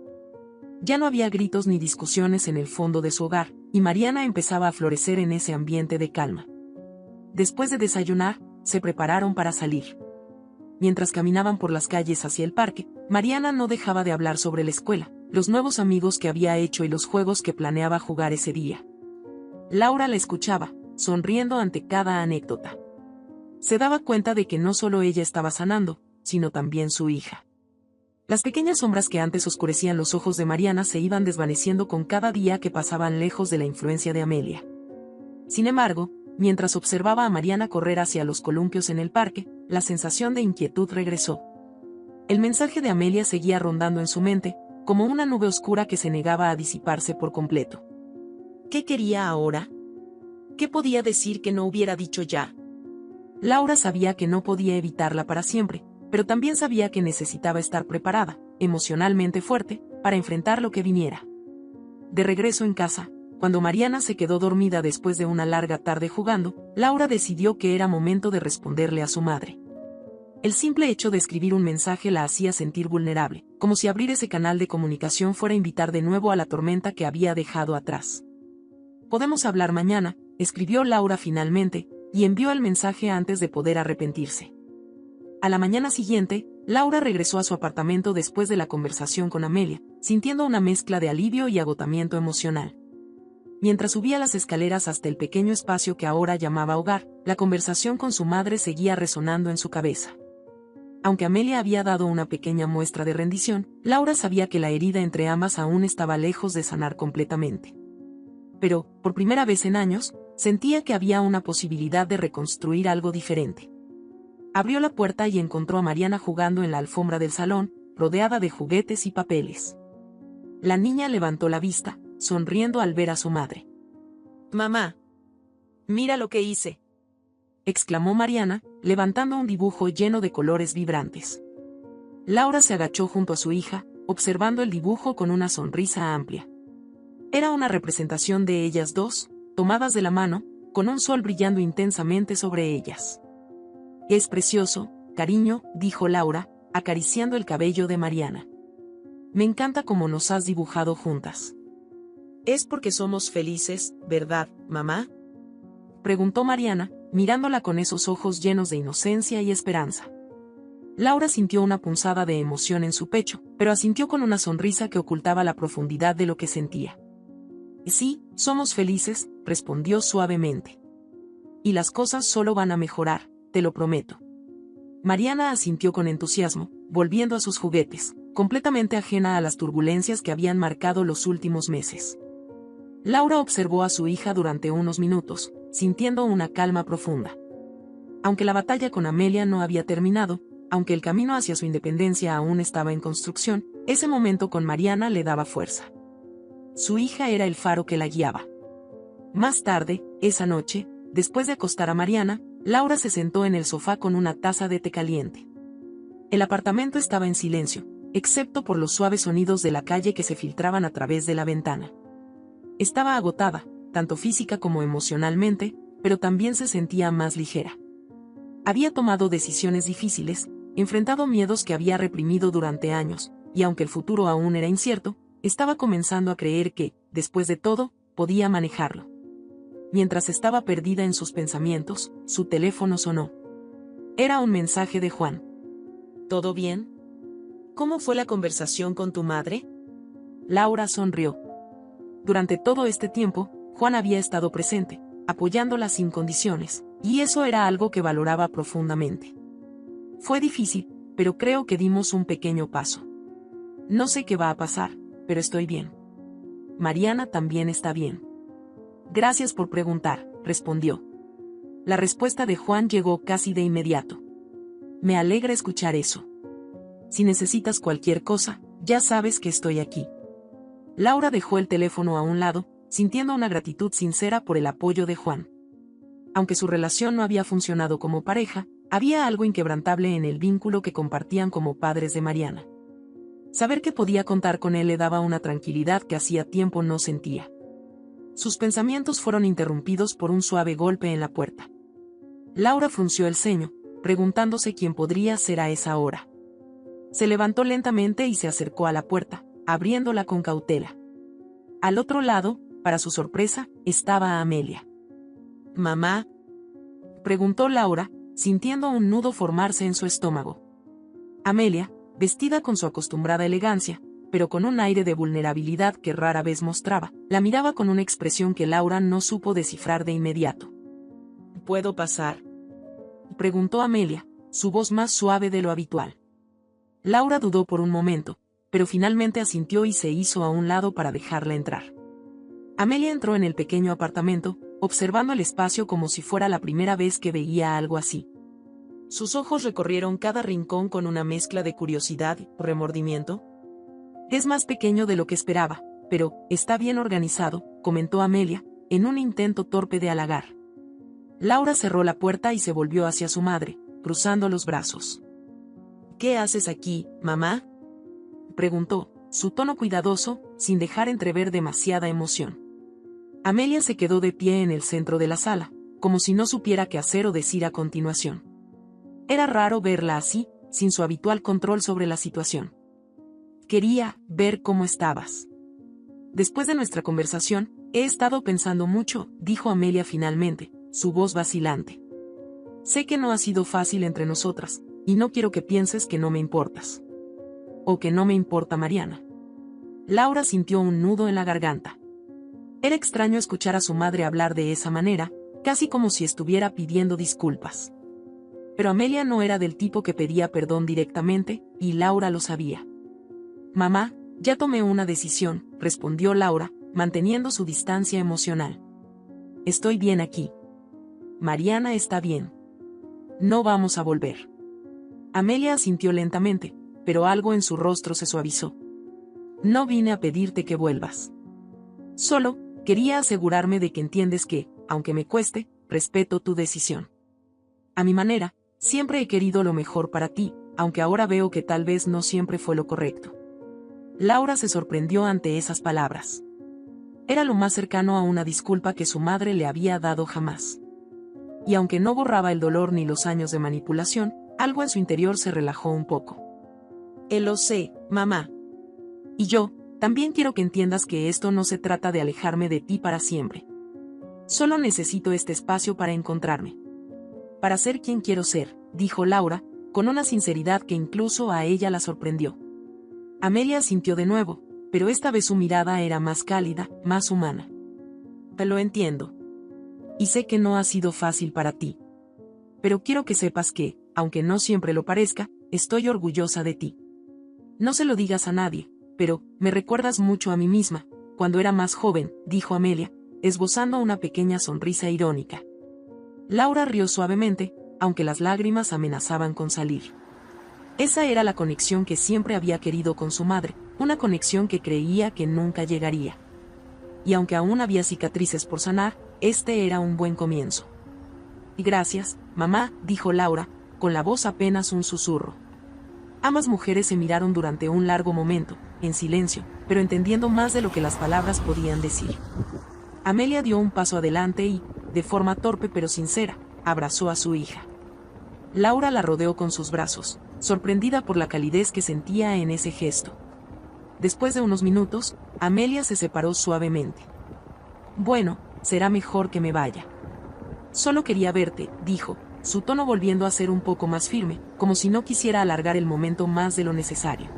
Ya no había gritos ni discusiones en el fondo de su hogar, y Mariana empezaba a florecer en ese ambiente de calma. Después de desayunar, se prepararon para salir. Mientras caminaban por las calles hacia el parque, Mariana no dejaba de hablar sobre la escuela, los nuevos amigos que había hecho y los juegos que planeaba jugar ese día. Laura la escuchaba, sonriendo ante cada anécdota. Se daba cuenta de que no solo ella estaba sanando, sino también su hija. Las pequeñas sombras que antes oscurecían los ojos de Mariana se iban desvaneciendo con cada día que pasaban lejos de la influencia de Amelia. Sin embargo, mientras observaba a Mariana correr hacia los columpios en el parque, la sensación de inquietud regresó. El mensaje de Amelia seguía rondando en su mente, como una nube oscura que se negaba a disiparse por completo. ¿Qué quería ahora? ¿Qué podía decir que no hubiera dicho ya? Laura sabía que no podía evitarla para siempre, pero también sabía que necesitaba estar preparada, emocionalmente fuerte, para enfrentar lo que viniera. De regreso en casa, cuando Mariana se quedó dormida después de una larga tarde jugando, Laura decidió que era momento de responderle a su madre. El simple hecho de escribir un mensaje la hacía sentir vulnerable, como si abrir ese canal de comunicación fuera invitar de nuevo a la tormenta que había dejado atrás. «Podemos hablar mañana», escribió Laura finalmente, y envió el mensaje antes de poder arrepentirse. A la mañana siguiente, Laura regresó a su apartamento después de la conversación con Amelia, sintiendo una mezcla de alivio y agotamiento emocional. Mientras subía las escaleras hasta el pequeño espacio que ahora llamaba hogar, la conversación con su madre seguía resonando en su cabeza. Aunque Amelia había dado una pequeña muestra de rendición, Laura sabía que la herida entre ambas aún estaba lejos de sanar completamente. Pero, por primera vez en años, sentía que había una posibilidad de reconstruir algo diferente. Abrió la puerta y encontró a Mariana jugando en la alfombra del salón, rodeada de juguetes y papeles. La niña levantó la vista, sonriendo al ver a su madre. «Mamá, mira lo que hice», exclamó Mariana, levantando un dibujo lleno de colores vibrantes. Laura se agachó junto a su hija, observando el dibujo con una sonrisa amplia. Era una representación de ellas dos, tomadas de la mano, con un sol brillando intensamente sobre ellas. Es precioso, cariño, dijo Laura, acariciando el cabello de Mariana. Me encanta cómo nos has dibujado juntas. Es porque somos felices, ¿verdad, mamá? Preguntó Mariana, mirándola con esos ojos llenos de inocencia y esperanza. Laura sintió una punzada de emoción en su pecho, pero asintió con una sonrisa que ocultaba la profundidad de lo que sentía. Sí, somos felices, respondió suavemente. Y las cosas solo van a mejorar, te lo prometo. Mariana asintió con entusiasmo, volviendo a sus juguetes, completamente ajena a las turbulencias que habían marcado los últimos meses. Laura observó a su hija durante unos minutos, sintiendo una calma profunda. Aunque la batalla con Amelia no había terminado, aunque el camino hacia su independencia aún estaba en construcción, ese momento con Mariana le daba fuerza. Su hija era el faro que la guiaba. Más tarde, esa noche, después de acostar a Mariana, Laura se sentó en el sofá con una taza de té caliente. El apartamento estaba en silencio, excepto por los suaves sonidos de la calle que se filtraban a través de la ventana. Estaba agotada, tanto física como emocionalmente, pero también se sentía más ligera. Había tomado decisiones difíciles, enfrentado miedos que había reprimido durante años, y aunque el futuro aún era incierto, estaba comenzando a creer que, después de todo, podía manejarlo. Mientras estaba perdida en sus pensamientos, su teléfono sonó. Era un mensaje de Juan. ¿Todo bien? ¿Cómo fue la conversación con tu madre? Laura sonrió. Durante todo este tiempo, Juan había estado presente, apoyándola sin condiciones, y eso era algo que valoraba profundamente. Fue difícil, pero creo que dimos un pequeño paso. No sé qué va a pasar, pero estoy bien. Mariana también está bien. Gracias por preguntar, respondió. La respuesta de Juan llegó casi de inmediato. Me alegra escuchar eso. Si necesitas cualquier cosa, ya sabes que estoy aquí. Laura dejó el teléfono a un lado, sintiendo una gratitud sincera por el apoyo de Juan. Aunque su relación no había funcionado como pareja, había algo inquebrantable en el vínculo que compartían como padres de Mariana. Saber que podía contar con él le daba una tranquilidad que hacía tiempo no sentía. Sus pensamientos fueron interrumpidos por un suave golpe en la puerta. Laura frunció el ceño, preguntándose quién podría ser a esa hora. Se levantó lentamente y se acercó a la puerta, abriéndola con cautela. Al otro lado, para su sorpresa, estaba Amelia. «¿Mamá?», preguntó Laura, sintiendo un nudo formarse en su estómago. Amelia, vestida con su acostumbrada elegancia, pero con un aire de vulnerabilidad que rara vez mostraba, la miraba con una expresión que Laura no supo descifrar de inmediato. «¿Puedo pasar?», preguntó Amelia, su voz más suave de lo habitual. Laura dudó por un momento, pero finalmente asintió y se hizo a un lado para dejarla entrar. Amelia entró en el pequeño apartamento, observando el espacio como si fuera la primera vez que veía algo así. Sus ojos recorrieron cada rincón con una mezcla de curiosidad y remordimiento. «Es más pequeño de lo que esperaba, pero está bien organizado», comentó Amelia, en un intento torpe de halagar. Laura cerró la puerta y se volvió hacia su madre, cruzando los brazos. «¿Qué haces aquí, mamá?», preguntó, su tono cuidadoso, sin dejar entrever demasiada emoción. Amelia se quedó de pie en el centro de la sala, como si no supiera qué hacer o decir a continuación. Era raro verla así, sin su habitual control sobre la situación. «Quería ver cómo estabas. Después de nuestra conversación, he estado pensando mucho», dijo Amelia finalmente, su voz vacilante. «Sé que no ha sido fácil entre nosotras, y no quiero que pienses que no me importas. O que no me importa Mariana». Laura sintió un nudo en la garganta. Era extraño escuchar a su madre hablar de esa manera, casi como si estuviera pidiendo disculpas. Pero Amelia no era del tipo que pedía perdón directamente, y Laura lo sabía. «Mamá, ya tomé una decisión», respondió Laura, manteniendo su distancia emocional. «Estoy bien aquí. Mariana está bien. No vamos a volver». Amelia asintió lentamente, pero algo en su rostro se suavizó. «No vine a pedirte que vuelvas. Solo, quería asegurarme de que entiendes que, aunque me cueste, respeto tu decisión. A mi manera, siempre he querido lo mejor para ti, aunque ahora veo que tal vez no siempre fue lo correcto». Laura se sorprendió ante esas palabras. Era lo más cercano a una disculpa que su madre le había dado jamás. Y aunque no borraba el dolor ni los años de manipulación, algo en su interior se relajó un poco. Lo sé, mamá. Y yo, también quiero que entiendas que esto no se trata de alejarme de ti para siempre. Solo necesito este espacio para encontrarme. Para ser quien quiero ser, dijo Laura, con una sinceridad que incluso a ella la sorprendió. Amelia asintió de nuevo, pero esta vez su mirada era más cálida, más humana. Te lo entiendo. Y sé que no ha sido fácil para ti. Pero quiero que sepas que, aunque no siempre lo parezca, estoy orgullosa de ti. No se lo digas a nadie, pero me recuerdas mucho a mí misma, cuando era más joven, dijo Amelia, esbozando una pequeña sonrisa irónica. Laura rió suavemente, aunque las lágrimas amenazaban con salir. Esa era la conexión que siempre había querido con su madre, una conexión que creía que nunca llegaría. Y aunque aún había cicatrices por sanar, este era un buen comienzo. Y gracias, mamá, dijo Laura, con la voz apenas un susurro. Ambas mujeres se miraron durante un largo momento, en silencio, pero entendiendo más de lo que las palabras podían decir. Amelia dio un paso adelante y, de forma torpe pero sincera, abrazó a su hija. Laura la rodeó con sus brazos, sorprendida por la calidez que sentía en ese gesto. Después de unos minutos, Amelia se separó suavemente. Bueno, será mejor que me vaya. Solo quería verte, dijo, su tono volviendo a ser un poco más firme, como si no quisiera alargar el momento más de lo necesario.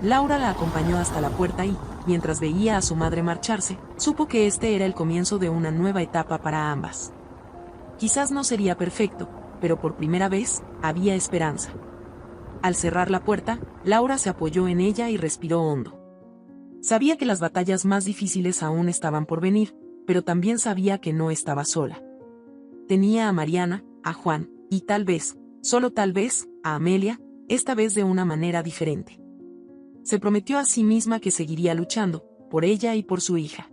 Laura la acompañó hasta la puerta y, mientras veía a su madre marcharse, supo que este era el comienzo de una nueva etapa para ambas. Quizás no sería perfecto, pero por primera vez, había esperanza. Al cerrar la puerta, Laura se apoyó en ella y respiró hondo. Sabía que las batallas más difíciles aún estaban por venir, pero también sabía que no estaba sola. Tenía a Mariana, a Juan, y tal vez, solo tal vez, a Amelia, esta vez de una manera diferente. Se prometió a sí misma que seguiría luchando, por ella y por su hija.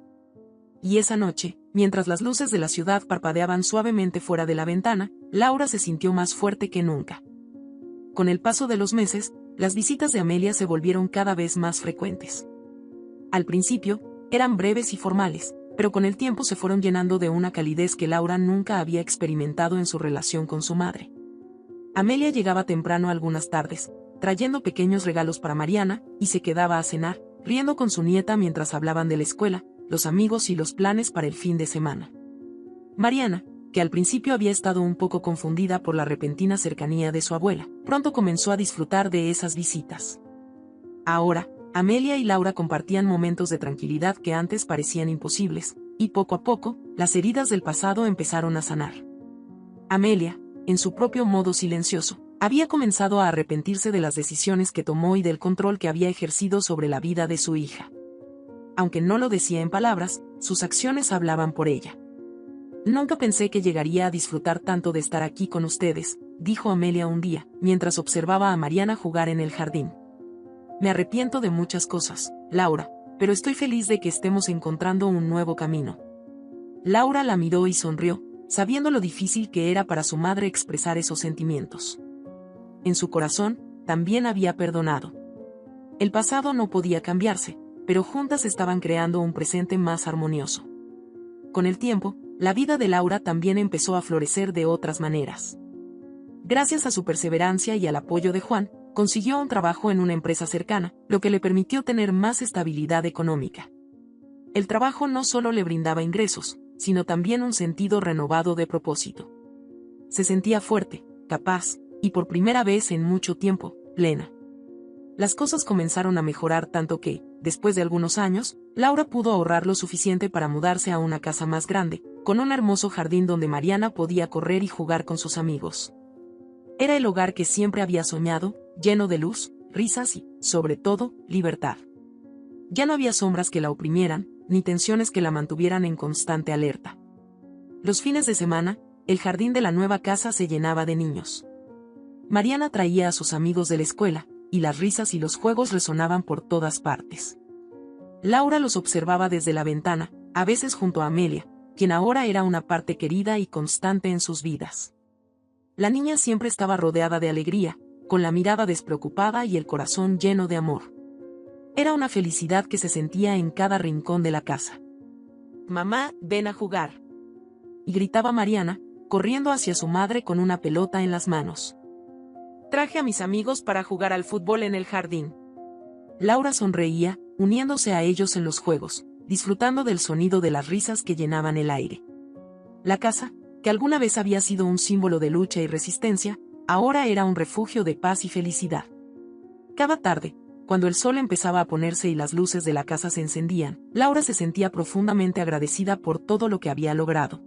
Y esa noche, mientras las luces de la ciudad parpadeaban suavemente fuera de la ventana, Laura se sintió más fuerte que nunca. Con el paso de los meses, las visitas de Amelia se volvieron cada vez más frecuentes. Al principio, eran breves y formales, pero con el tiempo se fueron llenando de una calidez que Laura nunca había experimentado en su relación con su madre. Amelia llegaba temprano algunas tardes, trayendo pequeños regalos para Mariana, y se quedaba a cenar, riendo con su nieta mientras hablaban de la escuela, los amigos y los planes para el fin de semana. Mariana, que al principio había estado un poco confundida por la repentina cercanía de su abuela, pronto comenzó a disfrutar de esas visitas. Ahora, Amelia y Laura compartían momentos de tranquilidad que antes parecían imposibles, y poco a poco, las heridas del pasado empezaron a sanar. Amelia, en su propio modo silencioso, había comenzado a arrepentirse de las decisiones que tomó y del control que había ejercido sobre la vida de su hija. Aunque no lo decía en palabras, sus acciones hablaban por ella. Nunca pensé que llegaría a disfrutar tanto de estar aquí con ustedes, dijo Amelia un día, mientras observaba a Mariana jugar en el jardín. Me arrepiento de muchas cosas, Laura, pero estoy feliz de que estemos encontrando un nuevo camino. Laura la miró y sonrió, sabiendo lo difícil que era para su madre expresar esos sentimientos. En su corazón, también había perdonado. El pasado no podía cambiarse, pero juntas estaban creando un presente más armonioso. Con el tiempo, la vida de Laura también empezó a florecer de otras maneras. Gracias a su perseverancia y al apoyo de Juan, consiguió un trabajo en una empresa cercana, lo que le permitió tener más estabilidad económica. El trabajo no solo le brindaba ingresos, sino también un sentido renovado de propósito. Se sentía fuerte, capaz, y por primera vez en mucho tiempo, plena. Las cosas comenzaron a mejorar tanto que, después de algunos años, Laura pudo ahorrar lo suficiente para mudarse a una casa más grande, con un hermoso jardín donde Mariana podía correr y jugar con sus amigos. Era el hogar que siempre había soñado, lleno de luz, risas y, sobre todo, libertad. Ya no había sombras que la oprimieran, ni tensiones que la mantuvieran en constante alerta. Los fines de semana, el jardín de la nueva casa se llenaba de niños. Mariana traía a sus amigos de la escuela, y las risas y los juegos resonaban por todas partes. Laura los observaba desde la ventana, a veces junto a Amelia, quien ahora era una parte querida y constante en sus vidas. La niña siempre estaba rodeada de alegría, con la mirada despreocupada y el corazón lleno de amor. Era una felicidad que se sentía en cada rincón de la casa. Mamá, ven a jugar. Y gritaba Mariana, corriendo hacia su madre con una pelota en las manos. Traje a mis amigos para jugar al fútbol en el jardín. Laura sonreía, uniéndose a ellos en los juegos, disfrutando del sonido de las risas que llenaban el aire. La casa, que alguna vez había sido un símbolo de lucha y resistencia, ahora era un refugio de paz y felicidad. Cada tarde, cuando el sol empezaba a ponerse y las luces de la casa se encendían, Laura se sentía profundamente agradecida por todo lo que había logrado.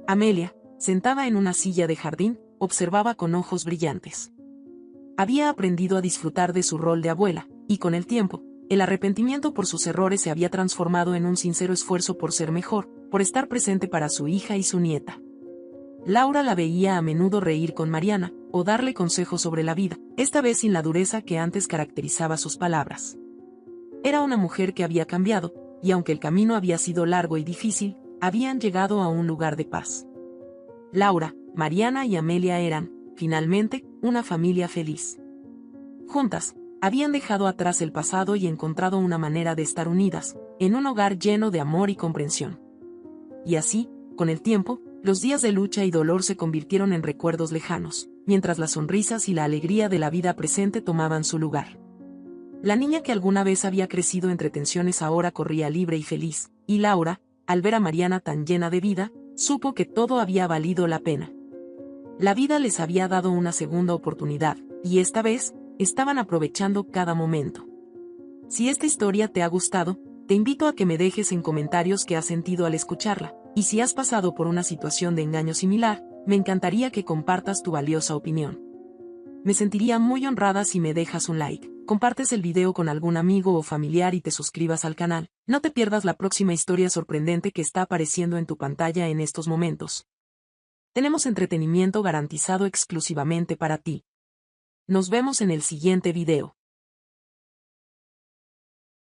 Amelia, sentada en una silla de jardín, observaba con ojos brillantes. Había aprendido a disfrutar de su rol de abuela, y con el tiempo, el arrepentimiento por sus errores se había transformado en un sincero esfuerzo por ser mejor, por estar presente para su hija y su nieta. Laura la veía a menudo reír con Mariana, o darle consejos sobre la vida, esta vez sin la dureza que antes caracterizaba sus palabras. Era una mujer que había cambiado, y aunque el camino había sido largo y difícil, habían llegado a un lugar de paz. Laura, Mariana y Amelia eran, finalmente, una familia feliz. Juntas, habían dejado atrás el pasado y encontrado una manera de estar unidas, en un hogar lleno de amor y comprensión. Y así, con el tiempo, los días de lucha y dolor se convirtieron en recuerdos lejanos, mientras las sonrisas y la alegría de la vida presente tomaban su lugar. La niña que alguna vez había crecido entre tensiones ahora corría libre y feliz, y Laura, al ver a Mariana tan llena de vida, supo que todo había valido la pena. La vida les había dado una segunda oportunidad, y esta vez, estaban aprovechando cada momento. Si esta historia te ha gustado, te invito a que me dejes en comentarios qué has sentido al escucharla, y si has pasado por una situación de engaño similar, me encantaría que compartas tu valiosa opinión. Me sentiría muy honrada si me dejas un like, compartes el video con algún amigo o familiar y te suscribas al canal. No te pierdas la próxima historia sorprendente que está apareciendo en tu pantalla en estos momentos. Tenemos entretenimiento garantizado exclusivamente para ti. Nos vemos en el siguiente video.